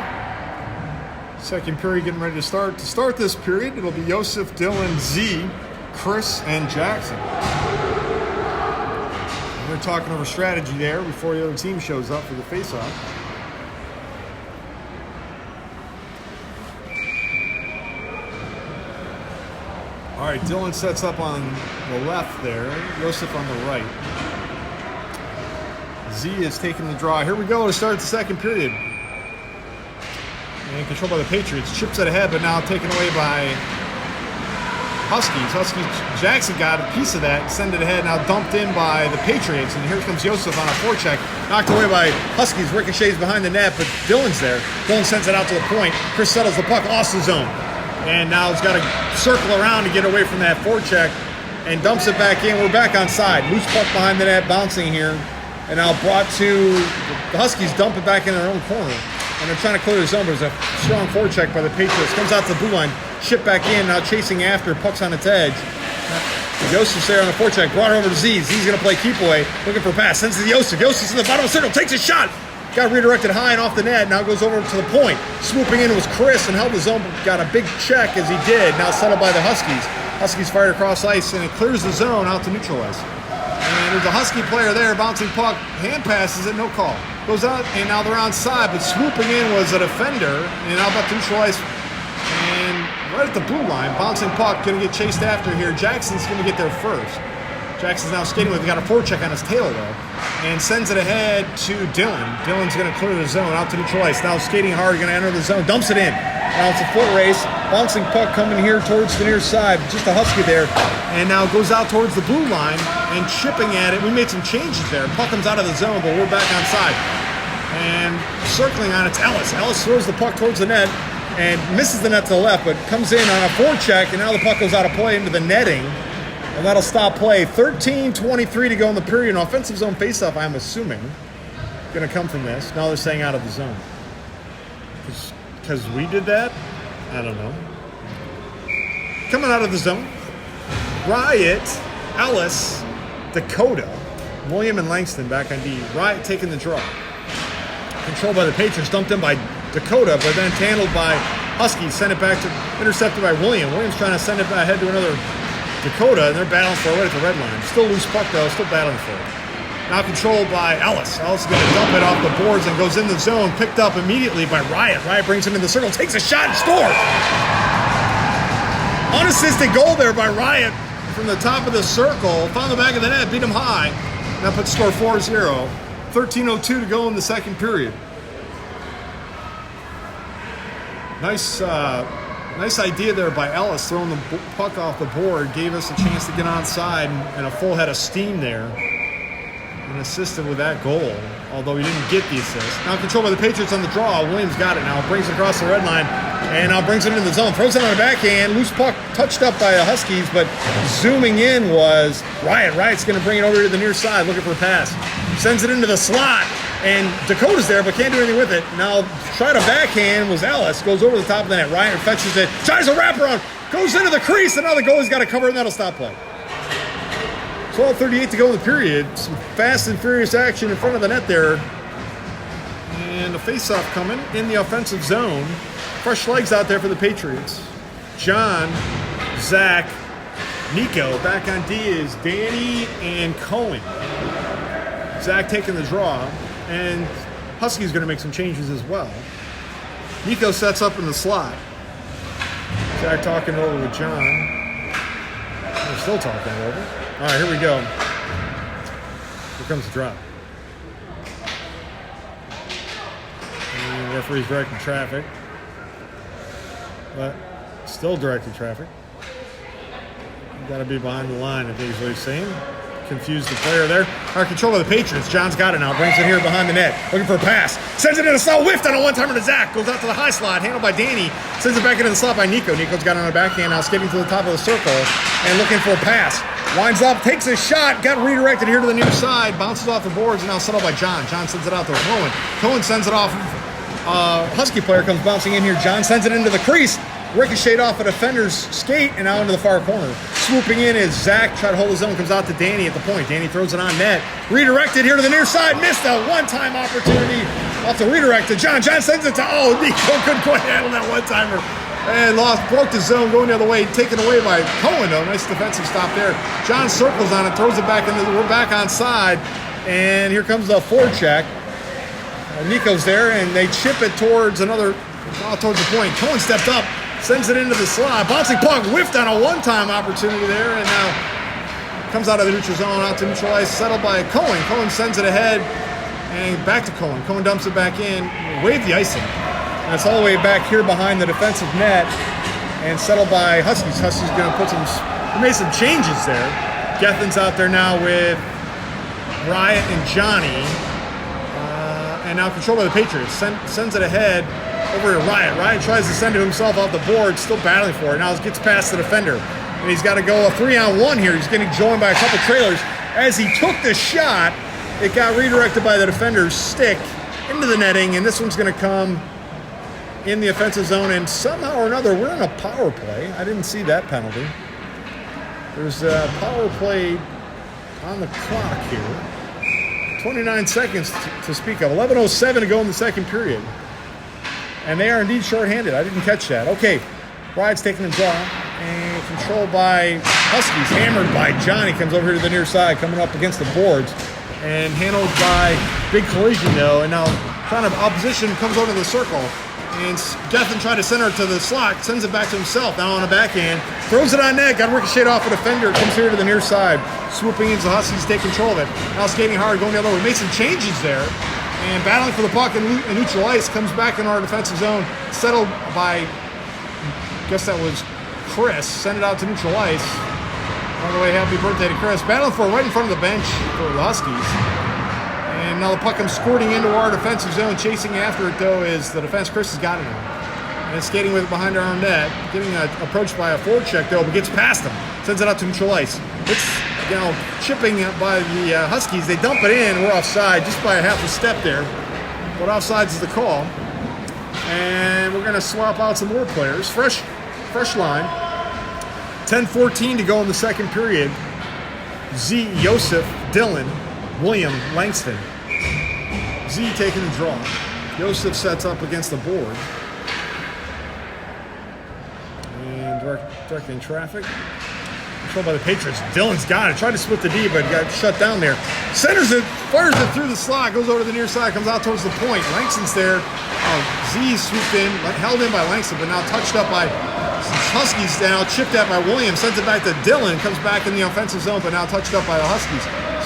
Second period getting ready to start. To start this period, it'll be Joseph, Dillon, Z, Chris, and Jackson. They're talking over strategy there before the other team shows up for the face-off. All right, Dillon sets up on the left there. Joseph on the right. Z is taking the draw. Here we go to start the second period. And controlled by the Patriots. Chips it ahead, but now taken away by Huskies. Jackson got a piece of that, send it ahead, now dumped in by the Patriots. And here comes Joseph on a forecheck. Knocked away by Huskies. Ricochets behind the net, but Dillon's there. Dillon sends it out to the point. Chris settles the puck, Austin zone. And now he's got to circle around to get away from that forecheck and dumps it back in. We're back on side. Loose puck behind the net, bouncing here. And now brought to the Huskies, dump it back in their own corner. And they're trying to clear the zone, but there's a strong forecheck by the Patriots. Comes out to the blue line, shipped back in, now chasing after, puck's on its edge. Joseph's there on the forecheck, brought it over to Z. Z's going to play keep away, looking for a pass, sends it to Joseph. Joseph's in the bottom of the circle, takes a shot. Got redirected high and off the net, now goes over to the point. Swooping in was Chris and held the zone, got a big check as he did. Now settled by the Huskies. Huskies fired across ice, and it clears the zone out to neutralize. And there's a Husky player there, bouncing puck, hand passes it, no call. Goes out, and now they're onside, but swooping in was a defender, and now about to neutralize. And right at the blue line, bouncing puck, going to get chased after here. Jackson's going to get there first. Jackson's now skating with, he got a forecheck on his tail though, and sends it ahead to Dillon. Dillon's going to clear the zone out to neutralize. Now skating hard, going to enter the zone, dumps it in. Now it's a foot race, bouncing puck coming here towards the near side, just a Husky there, and now goes out towards the blue line and chipping at it. We made some changes there. Puck comes out of the zone, but we're back on side. And circling on it's Ellis. Ellis throws the puck towards the net and misses the net to the left, but comes in on a forecheck, and now the puck goes out of play into the netting. And that'll stop play. 13:23 to go in the period. An offensive zone faceoff, I'm assuming, going to come from this. Now they're saying out of the zone. Because we did that? I don't know. Coming out of the zone. Riot, Ellis, Dakota, William and Langston back on D. Riot taking the draw. Controlled by the Patriots, dumped in by Dakota, but then handled by Huskies. Sent it back to, intercepted by William. William's trying to send it ahead to another Dakota, and they're battling for it right at the red line. Still loose puck though, still battling for it. Now controlled by Ellis. Ellis is going to dump it off the boards and goes in the zone. Picked up immediately by Riot. Riot brings him in the circle, takes a shot and scores. Unassisted goal there by Riot from the top of the circle. Found the back of the net, beat him high. That puts the score 4-0. 13:02 to go in the second period. Nice idea there by Ellis, throwing the puck off the board. Gave us a chance to get onside and a full head of steam there. And assisted with that goal, although he didn't get the assist. Now controlled by the Patriots on the draw. Williams got it now. Brings it across the red line. And now brings it into the zone. Throws it on the backhand. Loose puck touched up by the Huskies, but zooming in was Riot. Riot's going to bring it over to the near side, looking for a pass. Sends it into the slot. And Dakota's there, but can't do anything with it. Now try to backhand was Ellis. Goes over the top of the net. Riot fetches it. Tries a wraparound. Goes into the crease. And now the goalie's got to cover it, and that'll stop play. 12:38 to go in the period. Some fast and furious action in front of the net there. And a face-off coming in the offensive zone. Fresh legs out there for the Patriots. John, Zach, Nico. Back on D is Danny and Cohen. Zach taking the draw. And Husky's going to make some changes as well. Nico sets up in the slot. Zach talking over with John. They're still talking over. All right, here we go. Here comes the drop. And the referee's directing traffic. But still directing traffic. Got to be behind the line, I think is what he's saying. Confused the player there. All right, control of the Patriots. John's got it now. Brings it here behind the net. Looking for a pass. Sends it in a slot. Whiffed on a one-timer to Zach. Goes out to the high slot. Handled by Danny. Sends it back into the slot by Nico. Nico's got it on the backhand now. Skating to the top of the circle. And looking for a pass. Winds up. Takes a shot. Got redirected here to the near side. Bounces off the boards. And now settled by John. John sends it out to Cohen. Cohen sends it off. Husky player comes bouncing in here. John sends it into the crease. Ricocheted off a defender's skate and out into the far corner. Swooping in is Zach. Try to hold his own. Comes out to Danny at the point. Danny throws it on net. Redirected here to the near side. Missed a one-time opportunity. Off the redirect to John. John sends it to, Nico couldn't quite handle that one-timer. And broke the zone going the other way. Taken away by Cohen, though. Nice defensive stop there. John circles on it. Throws it back into we're back on side. And here comes the forecheck. Nico's there, and they chip it towards towards the point. Cohen stepped up. Sends it into the slot. Bouncing puck whiffed on a one-time opportunity there, and now comes out of the neutral zone, out to neutral ice, settled by Cohen. Cohen sends it ahead, and back to Cohen. Cohen dumps it back in, waved the icing. And it's all the way back here behind the defensive net, and settled by Huskies. Huskies going to made some changes there. Gethin's out there now with Riot and Johnny, and now controlled by the Patriots. Sends it ahead. Over to Riot. Riot tries to send it himself off the board, still battling for it. Now he gets past the defender. And he's got to go a 3-on-1 here. He's getting joined by a couple trailers. As he took the shot, it got redirected by the defender's stick into the netting, and this one's going to come in the offensive zone. And somehow or another, we're in a power play. I didn't see that penalty. There's a power play on the clock here. 29 seconds to speak of. 11:07 to go in the second period. And they are indeed shorthanded. I didn't catch that. Okay, Riot's taking the draw. And controlled by Huskies. Hammered by Johnny. Comes over here to the near side. Coming up against the boards. And handled by big collision, though. And now kind of opposition comes over the circle. And Gethin tried to send her to the slot. Sends it back to himself. Now on the backhand. Throws it on net. Got ricocheted off a defender. Comes here to the near side. Swooping into the Huskies. Take control of it. Now skating hard. Going the other way. Made some changes there. And battling for the puck in neutral ice, comes back in our defensive zone, settled by, I guess that was Chris, send it out to neutral ice. By the way, happy birthday to Chris. Battling for it right in front of the bench for the Huskies. And now the puck comes squirting into our defensive zone. Chasing after it, though, is the defense. Chris has got it now. And skating with it behind our own net. Getting approached by a forecheck, though, but gets past him. Sends it out to neutral ice. It's chipping by the Huskies. They dump it in. We're offside just by a half a step there. But offsides is the call. And we're going to swap out some more players. Fresh line. 10:14 to go in the second period. Z, Yosef, Dylan, William, Langston. Z taking the draw. Yosef sets up against the board. And directing traffic. Controlled by the Patriots. Dylan's got it. Tried to split the D, but got shut down there. Centers it, fires it through the slot, goes over to the near side, comes out towards the point. Langston's there. Z swooped in, held in by Langston, but now touched up by Huskies. Now chipped at by Williams, sends it back to Dillon, comes back in the offensive zone, but now touched up by the Huskies.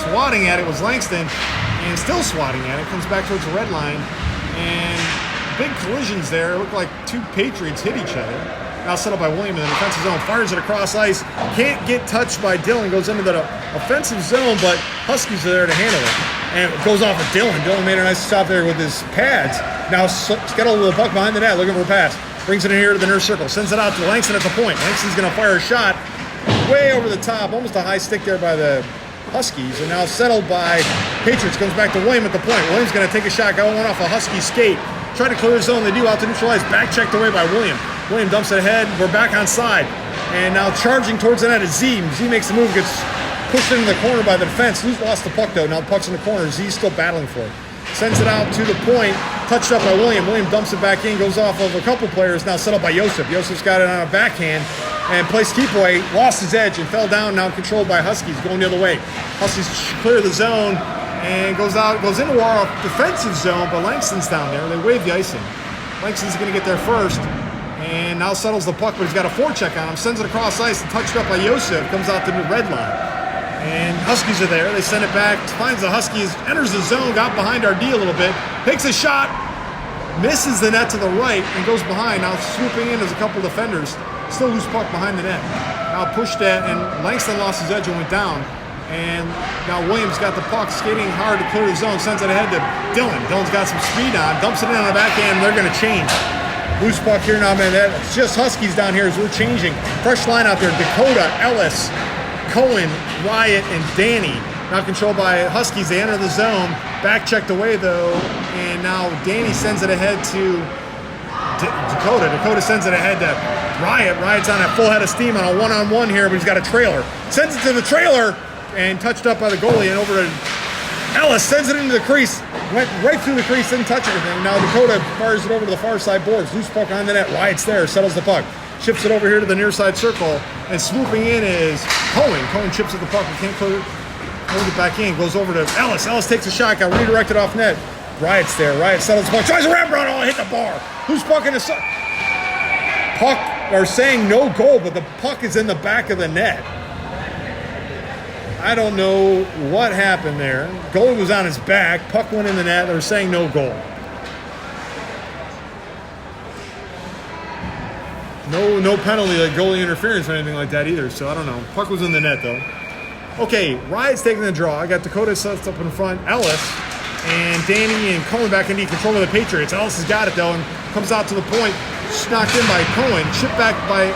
Swatting at it was Langston, and still swatting at it. Comes back towards the red line, and big collisions there. Look like two Patriots hit each other. Now settled by Williams in the defensive zone, fires it across ice. Can't get touched by Dillon, goes into the offensive zone, but Huskies are there to handle it. And it goes off of Dillon. Dillon made a nice stop there with his pads. Now he's got a little puck behind the net, looking for a pass. Brings it in here to the near circle, sends it out to Langston at the point. Langston's going to fire a shot way over the top, almost a high stick there by the Huskies, and now settled by Patriots. Comes back to William at the point. William's going to take a shot, going off a Husky skate. Try to clear the zone, they do, out to neutralize. Back checked away by William. William dumps it ahead, we're back on side. And now charging towards the net is Z. Z makes the move, gets pushed into the corner by the defense. Who's lost the puck though? Now the puck's in the corner, Z's still battling for it. Sends it out to the point, touched up by William. William dumps it back in, goes off of a couple players, now settled by Joseph. Joseph's got it on a backhand and placed keep away, lost his edge and fell down, now controlled by Huskies, going the other way. Huskies clear the zone and goes into our defensive zone, but Langston's down there. They wave the icing. Langston's going to get there first, and now settles the puck, but he's got a forecheck on him, sends it across ice and touched up by Joseph, comes out to the red line. And Huskies are there. They send it back, finds the Huskies, enters the zone, got behind our D a little bit, takes a shot, misses the net to the right, and goes behind. Now swooping in as a couple defenders. Still loose puck behind the net. Now pushed at, and Langston lost his edge and went down. And now Williams got the puck, skating hard to clear the zone, sends it ahead to Dillon. Dillon's got some speed on, dumps it in on the backhand, and they're going to change. Loose puck here now, man. It's just Huskies down here as we're changing. Fresh line out there. Dakota, Ellis, Cohen, Wyatt, and Danny. Now controlled by Huskies. They enter the zone. Back checked away, though. And now Danny sends it ahead to Dakota. Dakota sends it ahead to Riot. Riot's on a full head of steam on a one-on-one here, but he's got a trailer. Sends it to the trailer and touched up by the goalie and over to Ellis. Sends it into the crease. Went right through the crease, didn't touch anything. Now Dakota fires it over to the far side boards. Loose puck on the net. Wyatt's there. Settles the puck. Chips it over here to the near side circle. And swooping in is Cohen. Cohen chips at the puck. He can't hold it back in. Goes over to Ellis. Ellis takes a shot. Got redirected off net. Riot's there. Riot settles the puck. Tries a wrap around. Oh, hit the bar. Who's puck in the puck? Are saying no goal, but the puck is in the back of the net. I don't know what happened there. Goalie was on his back. Puck went in the net. They're saying no goal. No penalty, like goalie interference or anything like that either. So I don't know. Puck was in the net though. Okay, Riot's taking the draw. I got Dakota sets up in front. Ellis and Danny and Cohen back into control of the Patriots. Ellis has got it though and comes out to the point. Knocked in by Cohen. Chipped back by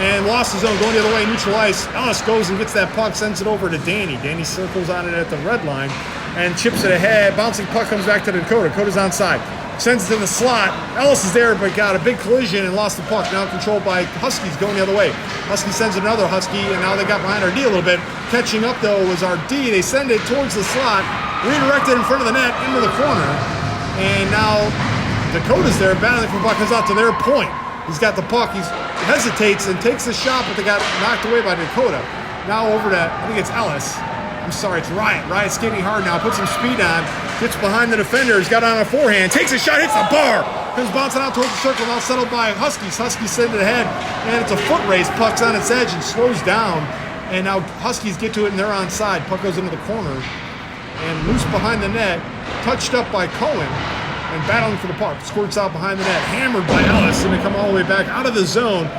and lost his zone, going the other way, neutral ice. Ellis goes and gets that puck, sends it over to Danny. Danny circles on it at the red line and chips it ahead. Bouncing puck comes back to Dakota. Dakota's onside. Sends it in the slot. Ellis is there, but got a big collision and lost the puck. Now controlled by Huskies going the other way. Husky sends another Husky, and now they got behind our D a little bit. Catching up, though, was our D. They send it towards the slot, redirected in front of the net, into the corner. And now Dakota's there, battling for the puck, comes out to their point. He's got the puck. He hesitates and takes a shot, but they got knocked away by Dakota. Now over to, I think it's Ellis. I'm sorry, it's Riot. Riot's skating hard now, puts some speed on, gets behind the defender, he's got it on a forehand, takes a shot, hits the bar, comes bouncing out towards the circle, now settled by Huskies. Huskies send it ahead, and it's a foot race. Puck's on its edge and slows down, and now Huskies get to it and they're onside. Puck goes into the corner, and loose behind the net, touched up by Cohen, and battling for the puck. Squirts out behind the net, hammered by Ellis, and they come all the way back out of the zone.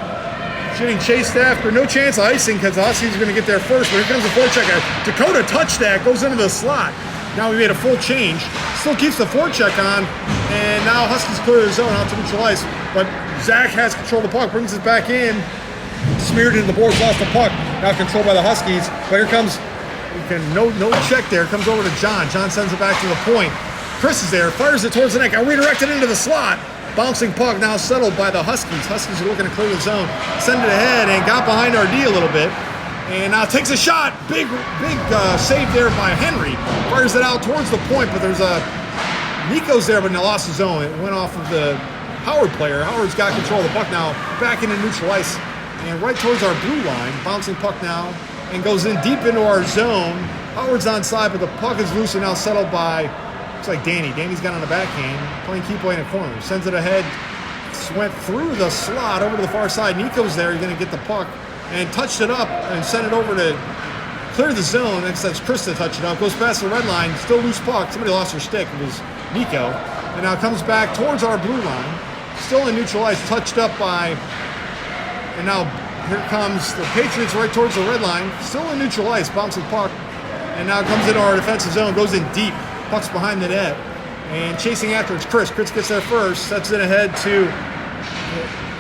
Getting chased after, no chance of icing because the Huskies are going to get there first, but here comes the forecheck. Dakota touched that, goes into the slot. Now we made a full change. Still keeps the forecheck on, and now Huskies clear the zone out to neutral ice. But Zach has control of the puck, brings it back in, smeared into the boards, lost the puck. Now controlled by the Huskies, but here comes, no check there, comes over to John. John sends it back to the point. Chris is there, fires it towards the net, got redirected into the slot. Bouncing puck now settled by the Huskies. Huskies are looking to clear the zone. Send it ahead and got behind our D a little bit. And now takes a shot. Big save there by Henry. Fires it out towards the point, but there's Nico's there, but they lost his zone. It went off of the Howard player. Howard's got control of the puck now. Back into neutral ice. And right towards our blue line. Bouncing puck now. And goes in deep into our zone. Howard's onside, but the puck is loose and now settled by, looks like Danny. Danny's got on the backhand, playing keep away in a corner. Sends it ahead, went through the slot over to the far side. Nico's there, he's going to get the puck, and touched it up and sent it over to clear the zone. Next, that's Chris to touch it up. Goes past the red line, still loose puck. Somebody lost their stick. It was Nico. And now comes back towards our blue line. Still in neutral ice, touched up by, and now here comes the Patriots right towards the red line. Still in neutral ice, bounces the puck. And now comes into our defensive zone, goes in deep. Puck's behind the net. And chasing after it's Chris. Chris gets there first, sets it ahead to,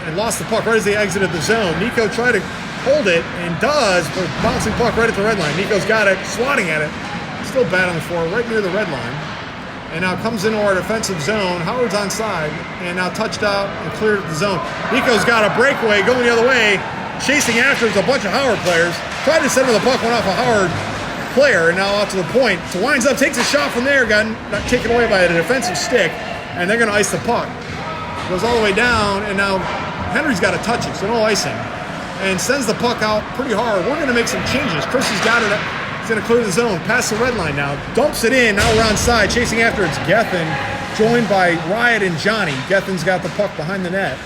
and lost the puck right as they exited the zone. Nico tried to hold it, and does, but bouncing puck right at the red line. Nico's got it, swatting at it. Still battling for it, right near the red line. And now comes into our defensive zone. Howard's onside, and now touched out and cleared the zone. Nico's got a breakaway going the other way. Chasing after is a bunch of Howard players. Tried to center the puck, went off a Howard player, and now out to the point. So winds up, takes a shot from there, got taken away by a defensive stick, and they're going to ice the puck. Goes all the way down, and now Henry's got to touch it, so no icing. And sends the puck out pretty hard. We're going to make some changes. Chris has got it. He's going to clear the zone, past the red line now. Dumps it in. Now we're onside. Chasing after it's Gethin, joined by Riot and Johnny. Gethin's got the puck behind the net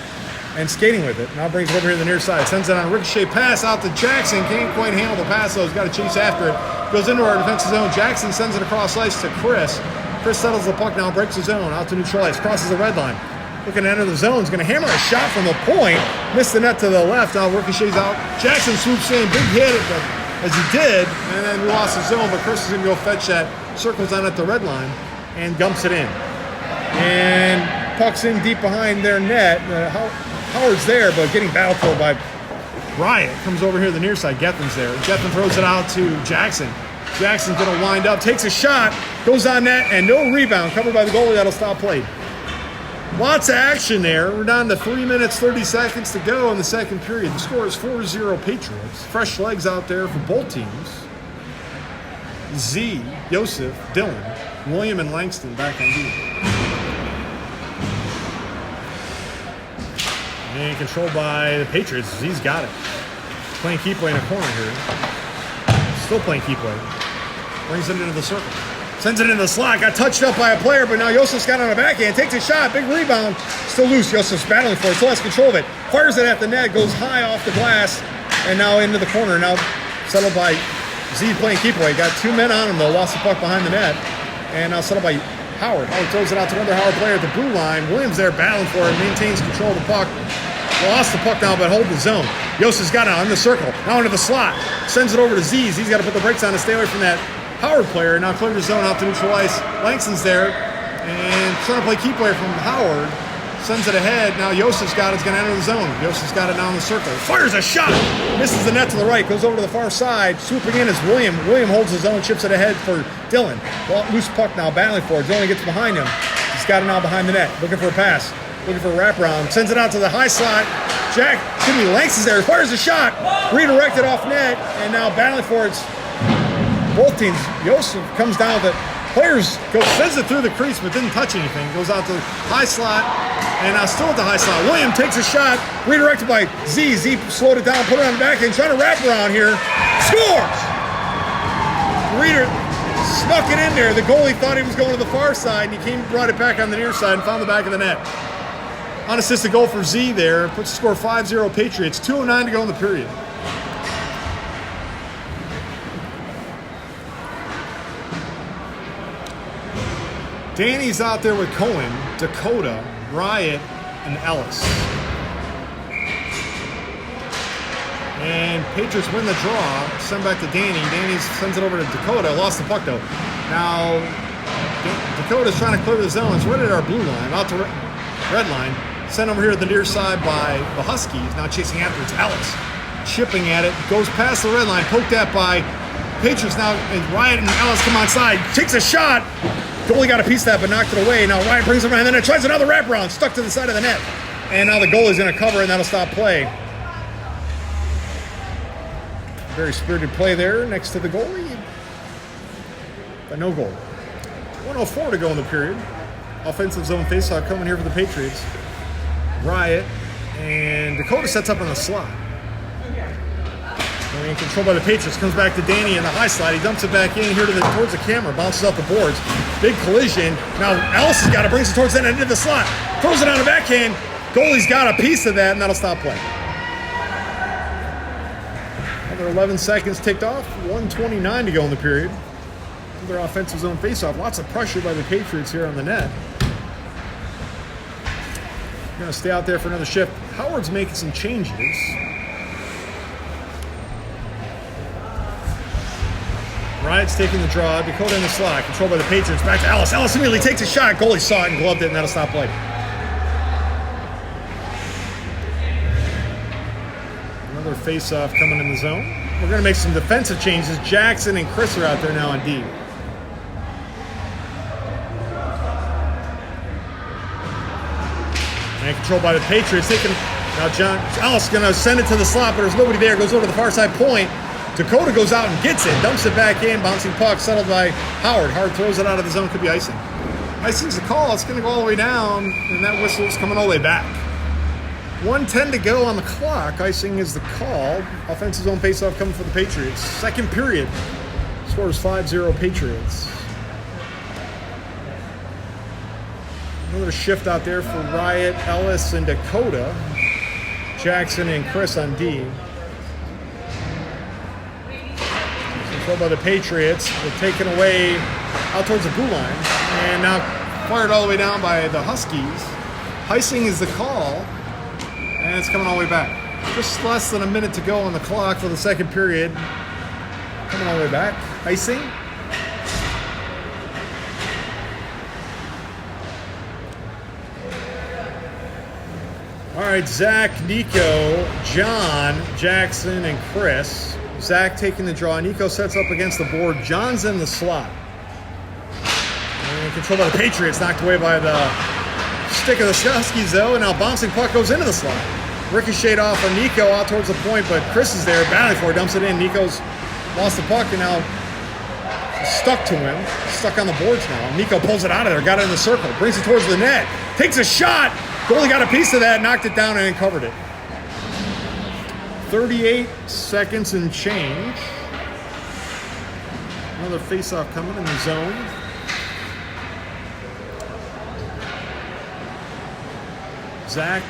and skating with it. Now brings it over here to the near side. Sends it on a ricochet pass out to Jackson. Can't quite handle the pass, though. He's got to chase after it. Goes into our defensive zone. Jackson sends it across ice to Chris. Chris settles the puck now, breaks the zone, out to neutral ice, crosses the red line. Looking to enter the zone, he's going to hammer a shot from the point. Missed the net to the left. Now ricochets out. Jackson swoops in, big hit as he did, and then we lost the zone. But Chris is going to go fetch that. Circles on at the red line and dumps it in. And puck's in deep behind their net. Howard's there, but getting battled for by Riot. Comes over here to the near side. Gethin's there. Gethin throws it out to Jackson. Jackson's going to wind up, takes a shot, goes on net, and no rebound. Covered by the goalie. That'll stop play. Lots of action there. We're down to 3 minutes, 30 seconds to go in the second period. The score is 4-0 Patriots. Fresh legs out there for both teams. Z, Joseph, Dylan, William, and Langston back on D. And controlled by the Patriots. Z's got it. Playing keep away in a corner here. Still playing keep away. Brings it into the circle. Sends it into the slot. Got touched up by a player, but now Joseph's got it on the backhand. Takes a shot. Big rebound. Still loose. Joseph's battling for it. Still has control of it. Fires it at the net. Goes high off the glass. And now into the corner. Now settled by Z playing keep away. Got 2 men on him, though. Lost the puck behind the net. And now settled by Howard. Howard throws it out to another Howard player at the blue line. Williams there battling for it. Maintains control of the puck. Lost the puck now, but hold the zone. Joseph's got it on the circle. Now into the slot. Sends it over to Z. Z's got to put the brakes on to stay away from that Howard player. Now cleared the zone out to neutral ice. Langston's there and trying to play keep away from Howard. Sends it ahead. Now Joseph's got it. It's going to enter the zone. Joseph's got it now in the circle. Fires a shot. Misses the net to the right. Goes over to the far side. Swooping in is William. William holds his own. Chips it ahead for Dylan. Well, loose puck now. Battling for it. Dylan gets behind him. He's got it now behind the net. Looking for a pass. Looking for a wraparound. Sends it out to the high slot. Langston's there. Fires a shot. Redirected off net. And now battling for it. Both teams. Joseph comes down. The players sends it through the crease, but didn't touch anything. Goes out to the high slot, and now still at the high slot. William takes a shot, redirected by Z. Z slowed it down, put it on the back end, trying to wrap around here. Scores! Reader snuck it in there. The goalie thought he was going to the far side, and he brought it back on the near side and found the back of the net. Unassisted goal for Z there. Puts the score 5-0 Patriots. 2:09 to go in the period. Danny's out there with Cohen, Dakota, Riot, and Ellis. And Patriots win the draw. Send back to Danny. Danny sends it over to Dakota. Lost the puck, though. Now, Dakota's trying to clear the zone. It's right at our blue line, out to red line. Sent over here to the near side by the Huskies. Now chasing after it's Ellis. Chipping at it. Goes past the red line. Poked at by Patriots now. And Riot and Ellis come onside. Takes a shot. Goalie got a piece of that, but knocked it away. Now Ryan brings it around, and then it tries another wraparound, stuck to the side of the net. And now the goalie's going to cover, and that'll stop play. Very spirited play there next to the goalie. But no goal. 1:04 to go in the period. Offensive zone faceoff coming here for the Patriots. Riot, and Dakota sets up on the slot. And controlled by the Patriots. Comes back to Danny in the high slide. He dumps it back in here towards the camera. Bounces off the boards. Big collision. Now Ellis has got it. Brings it towards that end of the slot. Throws it on the backhand. Goalie's got a piece of that, and that'll stop play. Another 11 seconds ticked off. 1:29 to go in the period. Another offensive zone faceoff. Lots of pressure by the Patriots here on the net. Going to stay out there for another shift. Howard's making some changes. Riot's taking the draw. Dakota in the slot. Controlled by the Patriots. Back to Ellis. Ellis immediately takes a shot. Goalie saw it and gloved it, and that'll stop play. Another face-off coming in the zone. We're going to make some defensive changes. Jackson and Chris are out there now on D. And controlled by the Patriots. Now Ellis going to send it to the slot, but there's nobody there. Goes over to the far side point. Dakota goes out and gets it. Dumps it back in. Bouncing puck settled by Howard. Howard throws it out of the zone. Could be icing. Icing's the call. It's going to go all the way down, and that whistle's coming all the way back. 1:10 to go on the clock. Icing is the call. Offensive zone faceoff coming for the Patriots. Second period. Scores 5-0 Patriots. Another shift out there for Riot, Ellis, and Dakota. Jackson and Chris on D. Controlled by the Patriots. They're taken away out towards the blue line. And now fired all the way down by the Huskies. Icing is the call. And it's coming all the way back. Just less than a minute to go on the clock for the second period. Coming all the way back. Icing. All right, Zach, Nico, John, Jackson, and Chris. Zach taking the draw. Nico sets up against the board. John's in the slot. And controlled by the Patriots. Knocked away by the stick of the Huskies, though. And now bouncing puck goes into the slot. Ricocheted off of Nico out towards the point, but Chris is there battling for it. Dumps it in. Nico's lost the puck and now stuck to him. Stuck on the boards now. Nico pulls it out of there. Got it in the circle. Brings it towards the net. Takes a shot. Goalie got a piece of that. Knocked it down and then covered it. 38 seconds and change. Another face-off coming in the zone. Zach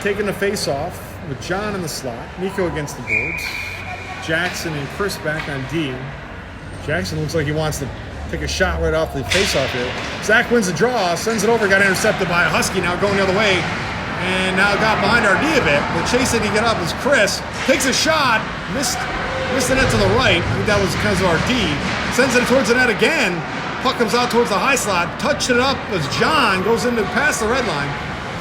taking the face-off with John in the slot. Nico against the boards. Jackson and Chris back on D. Jackson looks like he wants to take a shot right off the face-off here. Zach wins the draw, sends it over, got intercepted by a Husky, now going the other way. And now got behind our D a bit. The chase that he got up is Chris. Takes a shot, missed the net to the right. I think that was because of our D. Sends it towards the net again. Puck comes out towards the high slot. Touched it up as John goes into past the red line.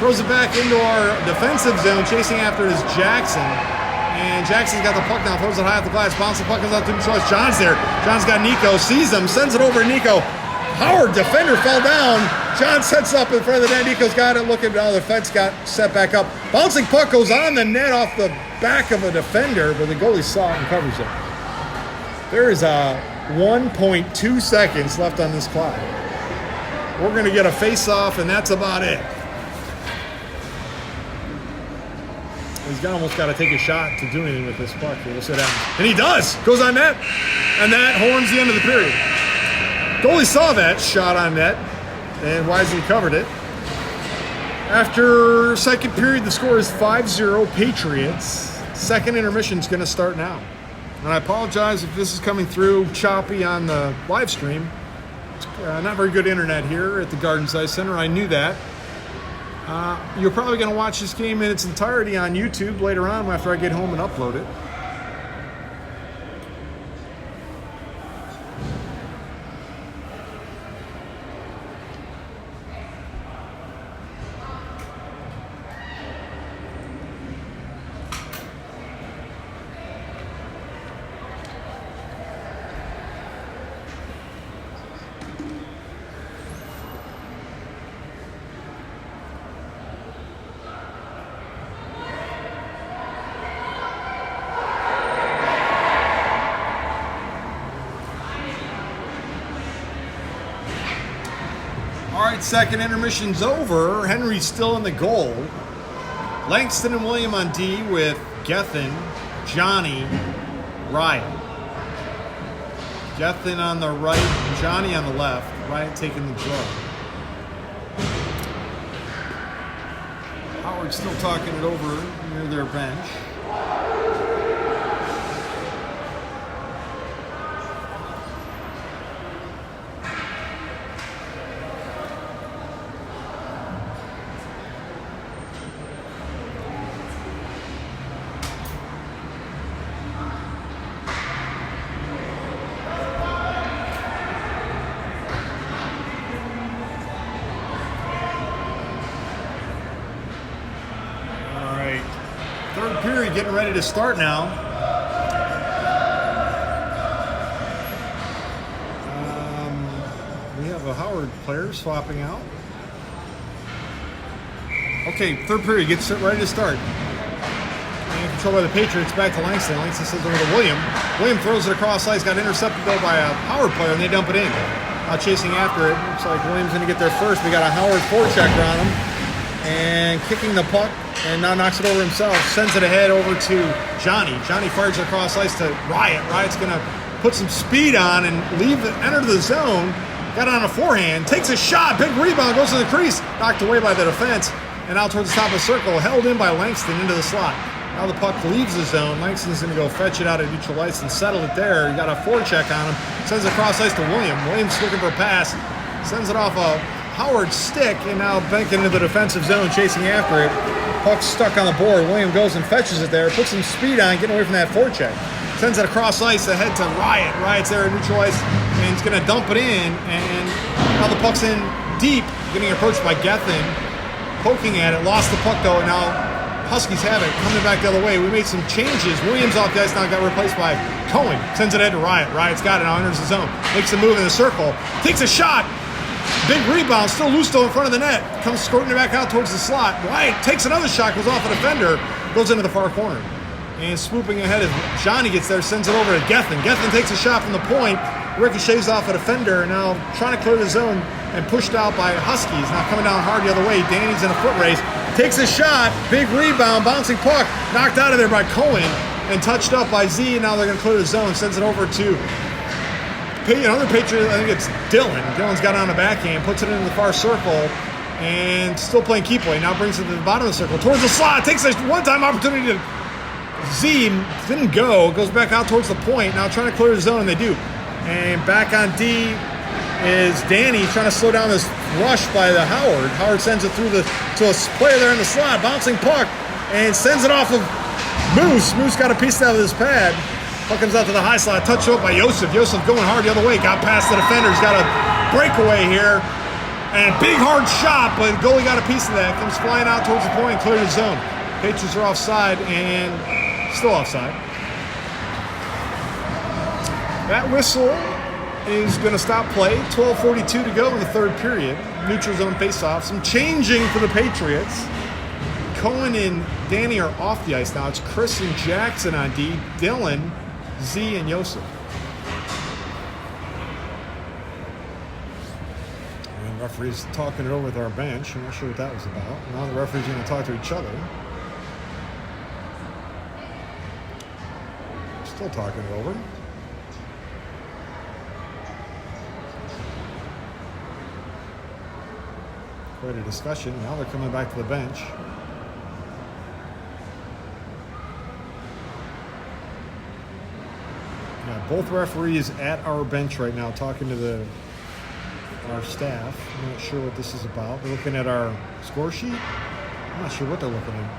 Throws it back into our defensive zone. Chasing after is Jackson. And Jackson's got the puck now. Throws it high off the glass. Bounce the puck comes out to him. John's there. John's got Nico. Sees him. Sends it over to Nico. Howard, defender, fell down. John sets up in front of the net. Nico's got it. Looking, the fence got set back up. Bouncing puck goes on the net off the back of a defender, but the goalie saw it and covers it. There is 1.2 seconds left on this clock. We're going to get a face-off, and that's about it. He's almost got to take a shot to do anything with this puck. We'll sit down. And he does. Goes on net. And that horns the end of the period. Goalie saw that shot on net and wisely covered it. After second period, the score is 5-0 Patriots. Second intermission is going to start now. And I apologize if this is coming through choppy on the live stream. It's not very good internet here at the Garden Ice Center. I knew that. You're probably going to watch this game in its entirety on YouTube later on after I get home and upload it. Second intermission's over. Henry's still in the goal. Langston and William on D with Gethin, Johnny, Riot. Gethin on the right, Johnny on the left. Riot taking the draw. Howard still talking it over near their bench. Third period getting ready to start now. We have a Howard player swapping out. Okay, third period gets ready to start. And controlled by the Patriots, back to Langston. Langston sends over to William. William throws it across ice, got intercepted though by a Howard player, and they dump it in. Now chasing after it. Looks like Williams going to get there first. We got a Howard forechecker on him. And kicking the puck, and now knocks it over himself. Sends it ahead over to Johnny. Johnny fires it across ice to Riot. Riot's going to put some speed on and enter the zone. Got it on a forehand. Takes a shot. Big rebound. Goes to the crease. Knocked away by the defense. And out towards the top of the circle. Held in by Langston into the slot. Now the puck leaves the zone. Langston's going to go fetch it out of neutral ice and settle it there. He got a forecheck on him. Sends it across ice to William. Williams looking for a pass. Sends it off a Howard stick, and now banking into the defensive zone, chasing after it. Puck's stuck on the board. William goes and fetches it there, puts some speed on, getting away from that forecheck. Sends it across ice ahead to Riot. Riot's there at neutral ice, and he's going to dump it in, and now the puck's in deep, getting approached by Gethin, poking at it, lost the puck though, and now Huskies have it, coming back the other way. We made some changes. Williams off the ice now got replaced by Cohen. Sends it ahead to Riot. Riot's got it, now enters the zone, makes a move in the circle, takes a shot. Big rebound, still loose though in front of the net. Comes squirting it back out towards the slot. Riot takes another shot, goes off a defender, goes into the far corner. And swooping ahead as Johnny gets there, sends it over to Gethin. Gethin takes a shot from the point, ricochets off a defender, and now trying to clear the zone and pushed out by Huskies. Now coming down hard the other way. Danny's in a foot race. Takes a shot, big rebound, bouncing puck, knocked out of there by Cohen and touched up by Z. Now they're going to clear the zone. Sends it over to another Patriot, I think it's Dylan. Dylan's got it on the backhand, puts it into the far circle, and still playing keep play. Now brings it to the bottom of the circle, towards the slot, takes a one-time opportunity to Z, didn't go, goes back out towards the point, now trying to clear the zone, and they do. And back on D is Danny, trying to slow down this rush by the Howard. Howard sends it through to a player there in the slot, bouncing puck, and sends it off of Moose. Moose got a piece out of his pad. Puck comes out to the high slot, touched up by Yosef. Yosef going hard the other way, got past the defenders, got a breakaway here. And big hard shot, but goalie got a piece of that. Comes flying out towards the point, cleared the zone. Patriots are offside and still offside. That whistle is going to stop play. 12:42 to go in the third period. Neutral zone faceoff. Some changing for the Patriots. Cohen and Danny are off the ice now. It's Chris and Jackson on D. Dylan, Z, and Yosef. And the referee's talking it over with our bench. I'm not sure what that was about. Now the referee's going to talk to each other. Still talking it over. Quite a discussion. Now they're coming back to the bench. Both referees at our bench right now talking to our staff. I'm not sure what this is about. They're looking at our score sheet. I'm not sure what they're looking at.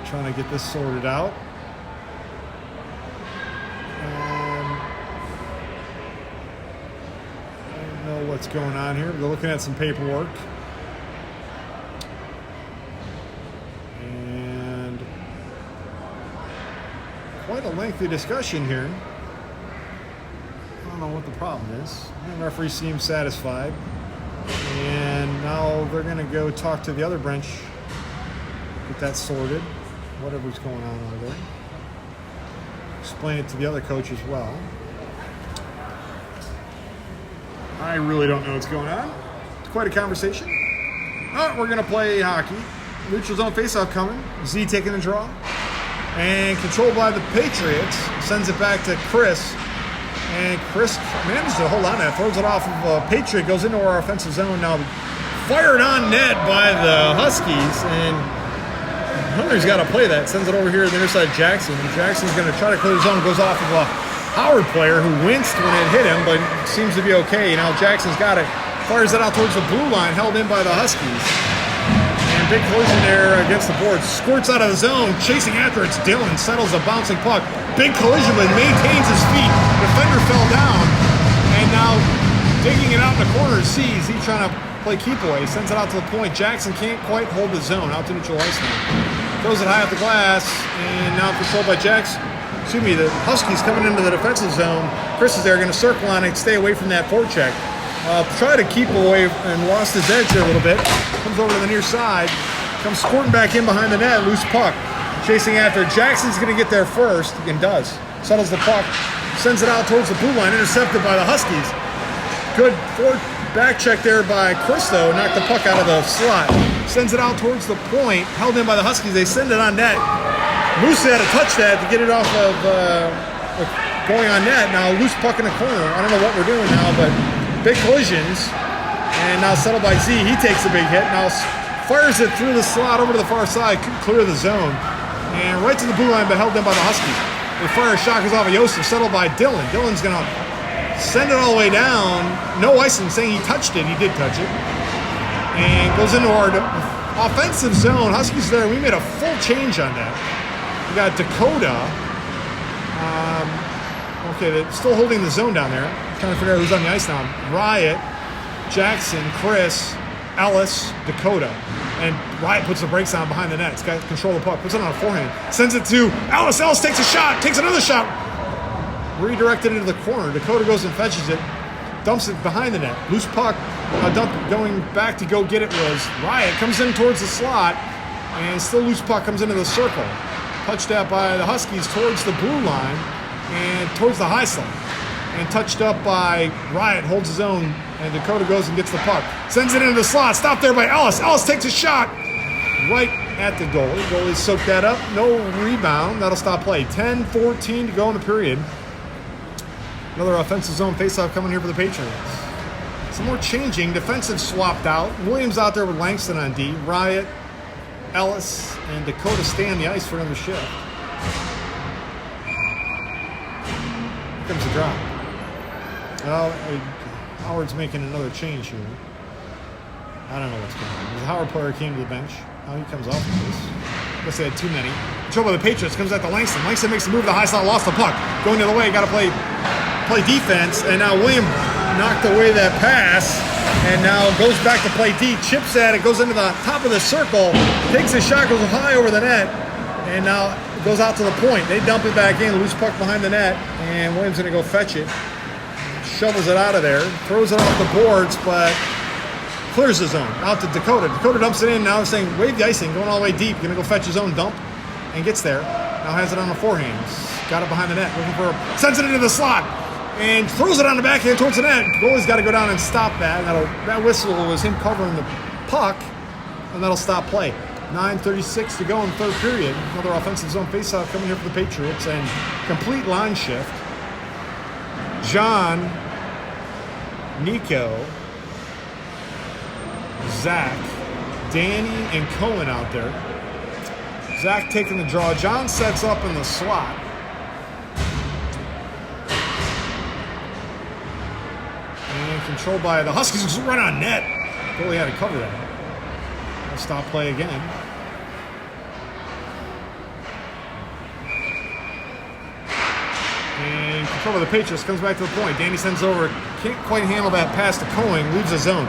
Trying to get this sorted out. I don't know what's going on here. They're looking at some paperwork. Quite a lengthy discussion here. I don't know what the problem is. The referee seems satisfied. And now they're going to go talk to the other bench, get that sorted, whatever's going on over there. Explain it to the other coach as well. I really don't know what's going on. It's quite a conversation. Oh, we're going to play hockey. Neutral zone faceoff coming. Z taking the draw. And controlled by the Patriots. Sends it back to Chris. And Chris manages to hold on to that. Throws it off of Patriot. Goes into our offensive zone. Now fired on net by the Huskies. And Hunter's got to play that. Sends it over here to the near side of Jackson. And Jackson's going to try to clear the zone. Goes off of a Howard player who winced when it hit him, but seems to be okay. Now Jackson's got it. Fires it out towards the blue line, held in by the Huskies. And big collision there against the board. Squirts out of the zone, chasing after it's Dillon. Settles a bouncing puck. Big collision, but maintains his feet. Defender fell down. And now digging it out in the corner, sees he trying to play keep away. Sends it out to the point. Jackson can't quite hold the zone. Out to neutral ice now. Throws it high off the glass. And now controlled by Jackson. Excuse me, the Huskies coming into the defensive zone. Chris is there, going to circle on it, stay away from that forecheck. Try to keep away and lost his edge there a little bit. Comes over to the near side, comes squirting back in behind the net, loose puck. Chasing after. Jackson's going to get there first, and does. Settles the puck, sends it out towards the blue line, intercepted by the Huskies. Good back check there by Chris, though, knocked the puck out of the slot. Sends it out towards the point, held in by the Huskies. They send it on net. Moose had to touch that to get it off of going on net. Now loose puck in the corner. I don't know what we're doing now, but big collisions. And now settled by Z. He takes a big hit. Now fires it through the slot over to the far side. Couldn't clear the zone. And right to the blue line, but held in by the Huskies. They fire a shot, goes off of Yosef. Settled by Dillon. Dillon's going to send it all the way down. No icing saying he touched it. He did touch it. And goes into our offensive zone. Huskies there. We made a full change on that. We got Dakota. Okay, they're still holding the zone down there. I'm trying to figure out who's on the ice now. Riot, Jackson, Chris, Ellis, Dakota. And Riot puts the brakes on behind the net. He's got control of the puck. Puts it on a forehand. Sends it to Ellis. Ellis takes a shot. Takes another shot. Redirected into the corner. Dakota goes and fetches it. Dumps it behind the net. Loose puck. Going back to go get it was Riot. Comes in towards the slot. And still loose puck comes into the circle. Touched out by the Huskies towards the blue line and towards the high slot. And touched up by Riot, holds his own, and Dakota goes and gets the puck. Sends it into the slot, stopped there by Ellis. Ellis takes a shot right at the goalie. Goalie soaked that up, no rebound. That'll stop play. 10-14 to go in the period. Another offensive zone faceoff coming here for the Patriots. Some more changing. Defensive swapped out. Williams out there with Langston on D. Riot, Ellis, and Dakota stay on the ice for another shift. Here comes the drop. Well, Howard's making another change here. I don't know what's going on. The Howard player came to the bench. Now he comes off of this. I guess they had too many. Control by the Patriots. Comes out to Langston. Langston makes the move to the high slot. Lost the puck. Going the other way. Got to play defense. And now William knocked away that pass. And now goes back to play D. Chips at it. Goes into the top of the circle. Takes a shot. Goes high over the net. And now goes out to the point. They dump it back in. Loose puck behind the net. And Williams going to go fetch it. Shovels it out of there. Throws it off the boards, but clears the zone. Out to Dakota. Dakota dumps it in. Now saying, wave the icing. Going all the way deep. Going to go fetch his own dump. And gets there. Now has it on the forehand. Got it behind the net. Looking for... Sends it into the slot. And throws it on the backhand towards the net. Goalie's got to go down and stop that. That whistle was him covering the puck. And that'll stop play. 9:36 to go in the third period. Another offensive zone faceoff coming here for the Patriots. And complete line shift. John, Nico, Zach, Danny, and Cohen out there. Zach taking the draw. John sets up in the slot. And controlled by the Huskies, who's right on net. Goalie had to cover that. They'll stop play again. And control of the Patriots comes back to the point. Danny sends over. Can't quite handle that pass to Cohen. Leaves the zone.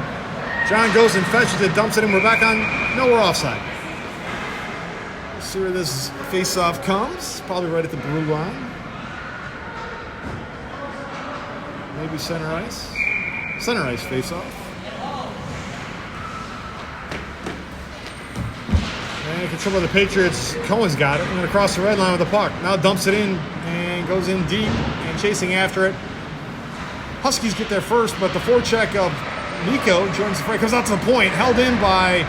John goes and fetches it, dumps it in. We're back on. No, we're offside. Let's see where this face-off comes. Probably right at the blue line. Maybe center ice. Center ice face-off. And control of the Patriots. Cohen's got it. We're going to cross the red line with the puck. Now dumps it in and goes in deep and chasing after it. Huskies get there first, but the forecheck of Nico joins the fray. Comes out to the point. Held in by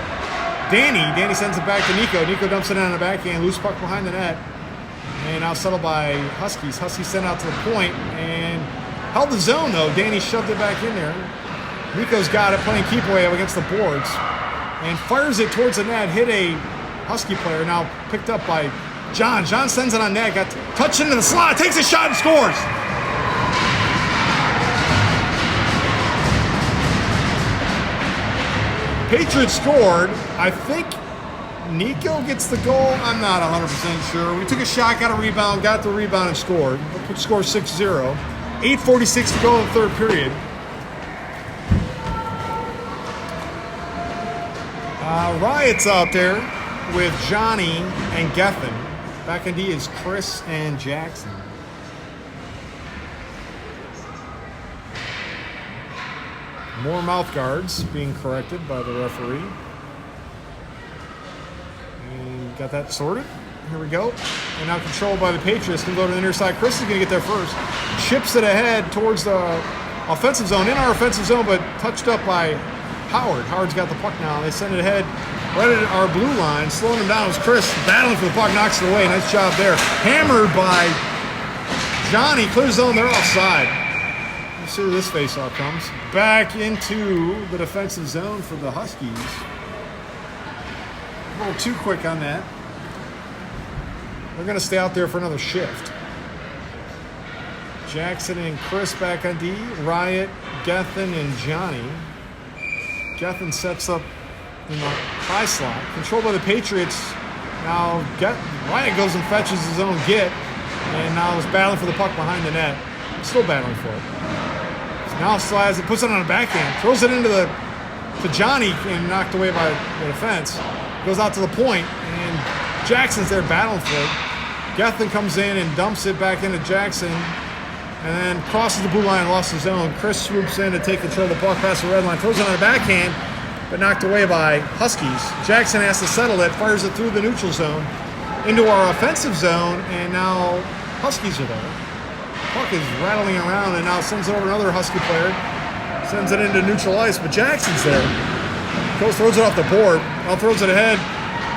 Danny. Danny sends it back to Nico. Nico dumps it on the backhand. Loose puck behind the net. And now settled by Huskies. Huskies sent out to the point and held the zone, though. Danny shoved it back in there. Nico's got it, playing keep away up against the boards. And fires it towards the net. Hit a Husky player, now picked up by John. John sends it on net. Got touched into the slot. Takes a shot and scores. Patriots scored. I think Nico gets the goal. I'm not 100% sure. We took a shot, got a rebound, got the rebound, and scored. Score 6-0. 8:46 to go in the third period. Riot's out there with Johnny and Gethin. Back in D is Chris and Jackson. More mouth guards being corrected by the referee. And got that sorted. Here we go. And now controlled by the Patriots. Can go to the near side. Chris is going to get there first. Chips it ahead towards the offensive zone. In our offensive zone, but touched up by Howard. Howard's got the puck now. They send it ahead right at our blue line. Slowing him down was Chris. Battling for the puck. Knocks it away. Nice job there. Hammered by Johnny. Clears zone. They're offside. Let's see where this faceoff comes. Back into the defensive zone for the Huskies. A little too quick on that. They're going to stay out there for another shift. Jackson and Chris back on D. Riot, Gethin, and Johnny. Gethin sets up in the high slot. Controlled by the Patriots. Now Riot goes and fetches his own get. And now is battling for the puck behind the net. Still battling for it. So now slides it, puts it on a backhand. Throws it into to Johnny and knocked away by the defense. Goes out to the point. And Jackson's there battling for it. Gethin comes in and dumps it back into Jackson. And then crosses the blue line, lost his zone. Chris swoops in to take control of the puck past the red line. Throws it on a backhand, but knocked away by Huskies. Jackson has to settle it, fires it through the neutral zone into our offensive zone, and now Huskies are there. Puck is rattling around and now sends it over another Husky player. Sends it into neutral ice, but Jackson's there. Goes, throws it off the board. Now throws it ahead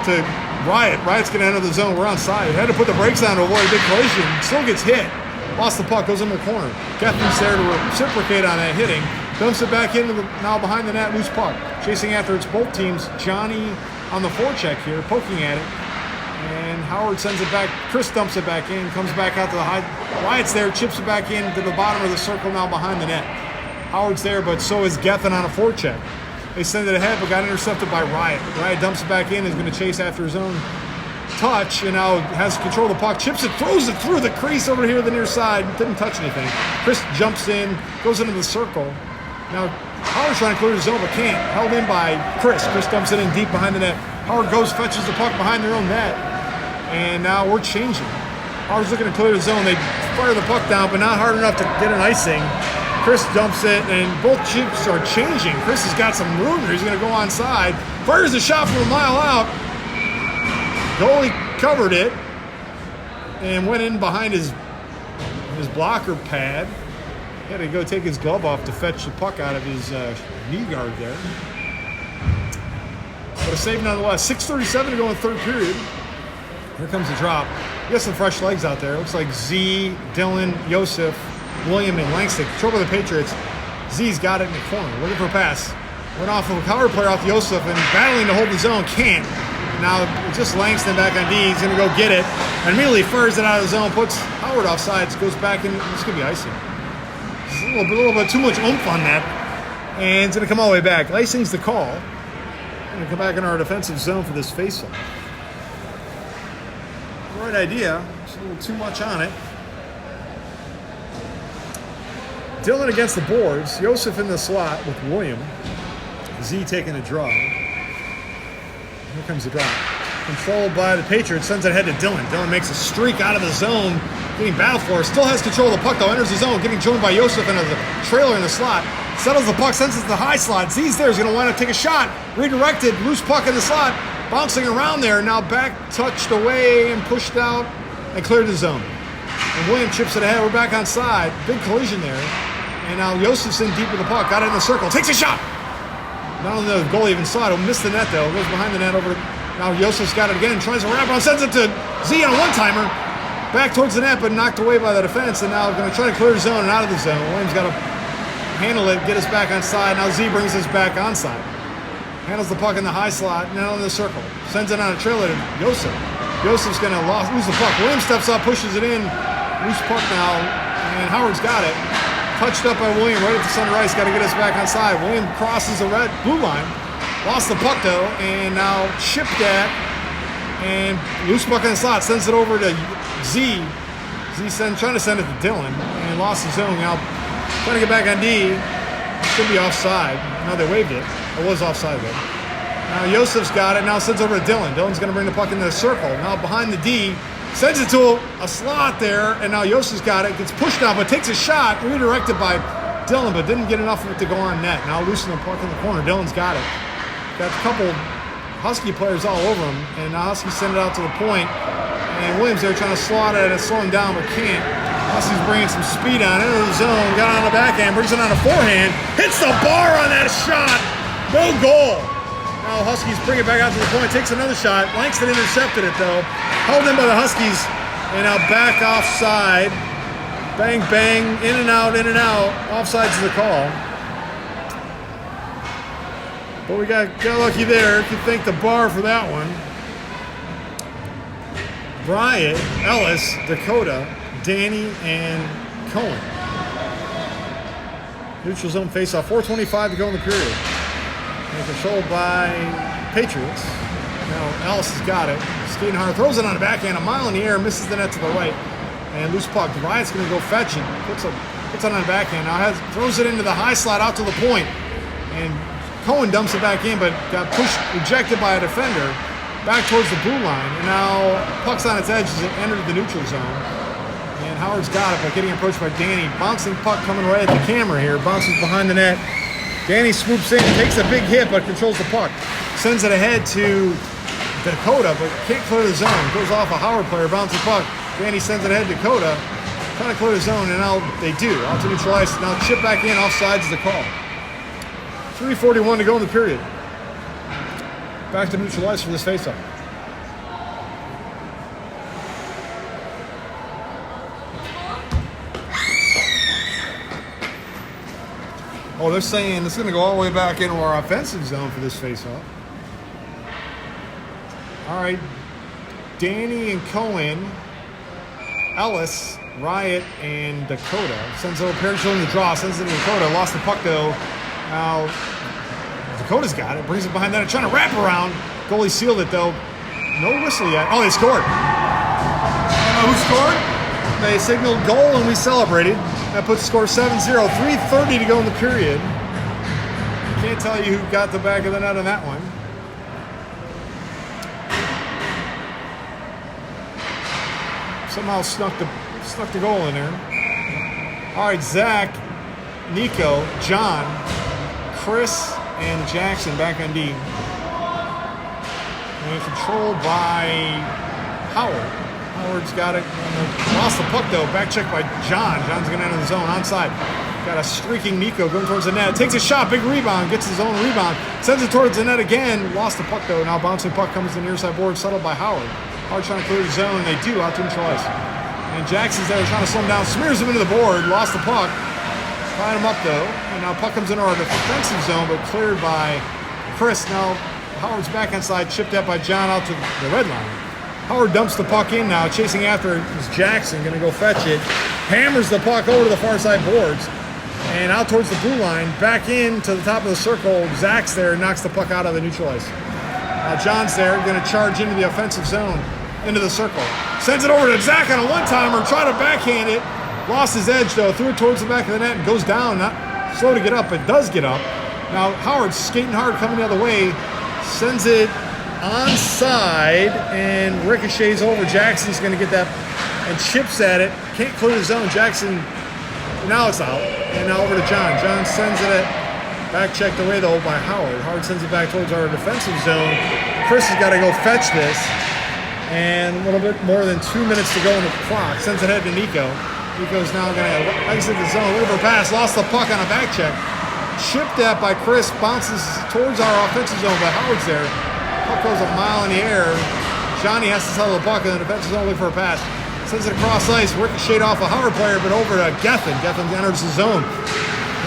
to Riot. Riot's going to enter the zone. We're onside. Had to put the brakes on to avoid a big collision. Still gets hit. Lost the puck, goes in the corner. Gethin's there to reciprocate on that hitting. Dumps it back into now behind the net, loose puck. Chasing after it's both teams. Johnny on the forecheck here, poking at it. And Howard sends it back. Chris dumps it back in, comes back out to the high. Riot's there, chips it back in to the bottom of the circle now behind the net. Howard's there, but so is Gethin on a forecheck. They send it ahead, but got intercepted by Riot. Riot dumps it back in, is going to chase after his own touch, and now has control of the puck, chips it, throws it through the crease over here to the near side, didn't touch anything. Chris jumps in, goes into the circle. Now Howard's trying to clear the zone, but can't. Held in by Chris. Chris dumps it in deep behind the net. Howard goes, fetches the puck behind their own net, and now we're changing. Howard's looking to clear the zone. They fire the puck down, but not hard enough to get an icing. Chris dumps it, and both chips are changing. Chris has got some room here. He's going to go onside. Fires a shot from a mile out. Goalie covered it and went in behind his blocker pad. He had to go take his glove off to fetch the puck out of his knee guard there. But a save nonetheless. 6:37 to go in the third period. Here comes the drop. We got some fresh legs out there. Looks like Z, Dylan, Yosef, William, and Langston. Control by the Patriots. Z's got it in the corner. Looking for a pass. Went off of a cover player off Yosef and battling to hold the zone. Can't. Now just Langston back on D. He's going to go get it. And immediately fires it out of the zone. Puts Howard offsides. Goes back in. This could be icing. Just a little bit too much oomph on that. And it's going to come all the way back. Icing's the call. Going to come back in our defensive zone for this faceoff. Right idea. Just a little too much on it. Dylan against the boards. Yosef in the slot with William. Z taking a draw. Here comes the drop. Controlled by the Patriots. Sends it ahead to Dylan. Dylan makes a streak out of the zone. Getting battled for. Still has control of the puck though. Enters the zone. Getting joined by Yosef into the trailer in the slot. Settles the puck. Sends it to the high slot. Z's there. He's going to wind up take a shot. Redirected. Loose puck in the slot. Bouncing around there. Now back touched away and pushed out and cleared the zone. And William chips it ahead. We're back on side. Big collision there. And now Yosef's in deep with the puck. Got it in the circle. Takes a shot. Not only the goalie even saw it, missed the net though. Goes behind the net over. Now Yosef's got it again. Tries to wrap around, sends it to Z on a one-timer. Back towards the net, but knocked away by the defense. And now going to try to clear the zone and out of the zone. Williams got to handle it, get us back on side. Now Z brings us back on side. Handles the puck in the high slot, now in the circle. Sends it on a trailer to Yosef. Yosef's going to lose the puck. Williams steps up, pushes it in. Loose puck now, and Howard's got it. Touched up by William right at the center ice. Got to get us back on side. William crosses the red blue line. Lost the puck though, and now chipped at. And loose puck in the slot. Sends it over to Z. Trying to send it to Dylan, and lost his zone. Now trying to get back on D. Should be offside. No, they waved it. It was offside though. Now Yosef's got it. Now sends over to Dylan. Dylan's going to bring the puck into the circle. Now behind the D. Sends it to a slot there, and now Yosef's got it. Gets pushed down, but takes a shot. Redirected by Dylan, but didn't get enough of it to go on net. Now loosen the puck in the corner. Dylan's got it. Got a couple Husky players all over him, and now Husky send it out to the point. And Williams there trying to slot it and slow him down, but can't. Huskies bringing some speed on into the zone. Got on the backhand, brings it on a forehand. Hits the bar on that shot. No goal. Now Huskies bring it back out to the point. Takes another shot. Langston intercepted it though. Held in by the Huskies. And now back offside. Bang, bang. In and out, in and out. Offside's the call. But we got lucky there. If you thank the bar for that one. Bryant, Ellis, Dakota, Danny, and Cohen. Neutral zone faceoff. 4:25 to go in the period. And controlled by Patriots. Now Ellis has got it. Skating hard. Throws it on the backhand. A mile in the air. Misses the net to the right. And loose puck. Bryant's going to go fetch it. Puts it on the backhand. Now throws it into the high slot out to the point. And Cohen dumps it back in, but got rejected by a defender. Back towards the blue line. And now puck's on its edge as it entered the neutral zone. And Howard's got it by getting approached by Danny. Bouncing puck coming right at the camera here. Bounces behind the net. Danny swoops in, takes a big hit, but controls the puck. Sends it ahead to Dakota, but can't clear the zone. Goes off a Howard player, bounces puck. Danny sends it ahead to Dakota. Trying to clear the zone, and now they do. Out to neutral ice. Now chip back in, offsides is the call. 3:41 to go in the period. Back to neutral ice for this faceoff. Oh, they're saying it's going to go all the way back into our offensive zone for this faceoff. All right, Danny and Cohen, Ellis, Riot, and Dakota. Sends over Perishall in the draw, sends it to Dakota. Lost the puck though. Now Dakota's got it, brings it behind that, trying to wrap around. Goalie sealed it though. No whistle yet. Oh, they scored. Who scored? They signaled goal and we celebrated. That puts the score 7-0. 3:30 to go in the period. Can't tell you who got the back of the net on that one. Somehow snuck the goal in there. All right, Zach, Nico, John, Chris, and Jackson back on D. And controlled by Howard. Howard's got it. Lost the puck though. Back check by John. John's going to enter the zone onside. Got a streaking Nico going towards the net. Takes a shot. Big rebound. Gets his own rebound. Sends it towards the net again. Lost the puck though. Now bouncing puck comes to the near side board. Settled by Howard. Howard trying to clear the zone. They do out to neutral ice. And Jackson's there trying to slow him down. Smears him into the board. Lost the puck. Tied him up though. And now puck comes into our defensive zone, but cleared by Chris. Now Howard's back inside. Chipped up by John out to the red line. Howard dumps the puck in now. Chasing after is Jackson. Going to go fetch it. Hammers the puck over to the far side boards. And out towards the blue line. Back in to the top of the circle. Zach's there. Knocks the puck out of the neutral ice. Now John's there. Going to charge into the offensive zone. Into the circle. Sends it over to Zach on a one-timer. Try to backhand it. Lost his edge though. Threw it towards the back of the net and goes down. Not slow to get up, but does get up. Now Howard's skating hard coming the other way. Sends it onside and ricochets over. Jackson's going to get that and chips at it. Can't clear the zone. Jackson, now it's out. And now over to John. John sends it at back checked away though by Howard. Howard sends it back towards our defensive zone. Chris has got to go fetch this. And a little bit more than 2 minutes to go in the clock. Sends it ahead to Nico. Nico's now going to exit the zone. Over pass. Lost the puck on a back check. Chipped at by Chris, bounces towards our offensive zone, but Howard's there. Puck goes a mile in the air. Johnny has to settle the puck, and the defensive zone looking for a pass. Sends it across ice, ricocheted off a Howard player, but over to Gethin. Gethin enters the zone.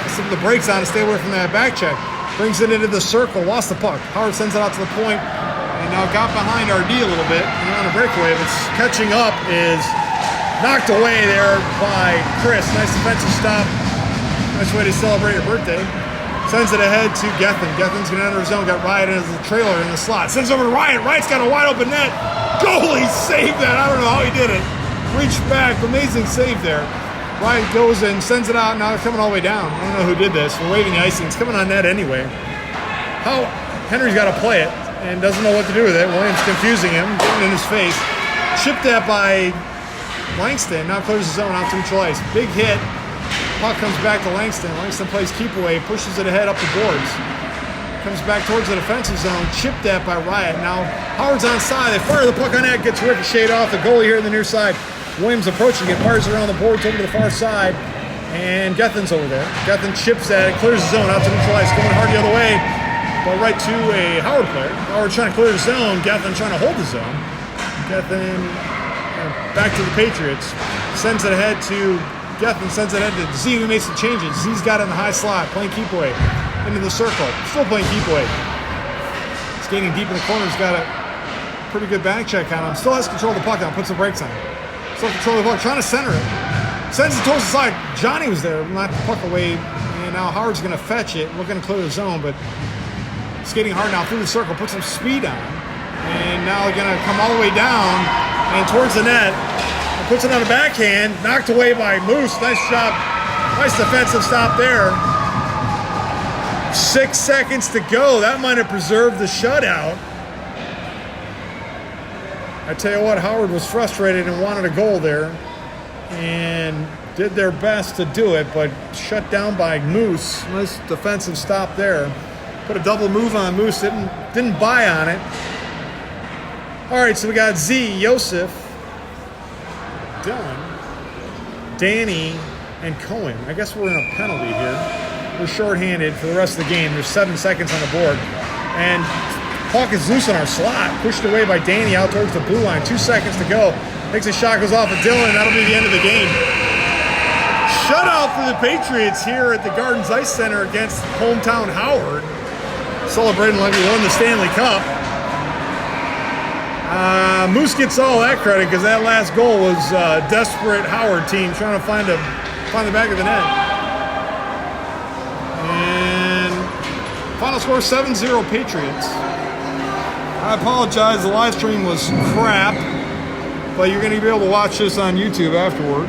Has some of the brakes on to stay away from that back check. Brings it into the circle, lost the puck. Howard sends it out to the point, and now got behind RD a little bit. And on a breakaway, but catching up is knocked away there by Chris. Nice defensive stop. Nice way to celebrate your birthday. Sends it ahead to Gethin. Gethin's going to enter his zone. Got Riot as the trailer in the slot. Sends over to Riot. Riot's got a wide open net. Goalie saved that. I don't know how he did it. Reached back. Amazing save there. Riot goes and sends it out. Now they're coming all the way down. I don't know who did this. We're waving the icing. It's coming on net anyway. Henry's got to play it and doesn't know what to do with it. Williams confusing him. Getting in his face. Chipped at by Langston. Now clears the zone out to neutral ice. Big hit. Puck comes back to Langston. Langston plays keep away. Pushes it ahead up the boards. Comes back towards the defensive zone. Chipped at by Riot. Now Howard's on side. They fire the puck on net. Gets ricocheted off the goalie here in the near side. Williams approaching it. Fires around the boards over to the far side. And Gethin's over there. Gethin chips at it. Clears the zone out to neutral ice. Going hard the other way. But right to a Howard player. Howard trying to clear the zone. Gethin trying to hold the zone. Gethin back to the Patriots. Sends it ahead to Gethin. Sends it ahead to Z, who made some changes. Z's got it in the high slot. Playing keep away. Into the circle. Still playing keep away. Skating deep in the corner. He's got a pretty good back check on him. Still has control of the puck now. Puts the brakes on. Still control of the puck. Trying to center it. Sends it towards the side. Johnny was there. Knocked the puck away. And now Howard's going to fetch it. Looking to clear the zone. But skating hard now through the circle. Puts some speed on. And now they're going to come all the way down. And towards the net. Puts it on a backhand. Knocked away by Moose. Nice job. Nice defensive stop there. 6 seconds to go. That might have preserved the shutout. I tell you what, Howard was frustrated and wanted a goal there. And did their best to do it, but shut down by Moose. Nice defensive stop there. Put a double move on Moose. Didn't buy on it. All right, so we got Z, Yosef, Dylan, Danny, and Cohen. I guess we're in a penalty here. We're shorthanded for the rest of the game. There's 7 seconds on the board. And puck is loose in our slot. Pushed away by Danny out towards the blue line. 2 seconds to go. Takes a shot, goes off of Dylan. That'll be the end of the game. Shutout for the Patriots here at the Gardens Ice Center against hometown Howard. Celebrating like we won the Stanley Cup. Moose gets all that credit because that last goal was a desperate Howard team trying to find the back of the net. And final score 7-0 Patriots. I apologize, the live stream was crap, but you're going to be able to watch this on YouTube afterward.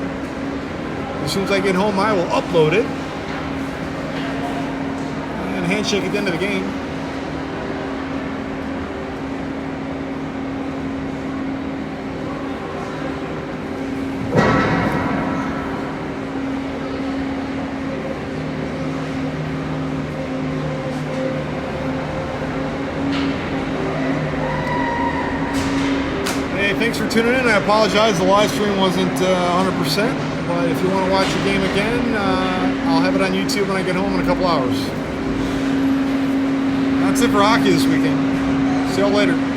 As soon as I get home, I will upload it. And handshake at the end of the game. Thanks for tuning in. I apologize, the live stream wasn't 100%, but if you want to watch the game again, I'll have it on YouTube when I get home in a couple hours. That's it for hockey this weekend. See y'all later.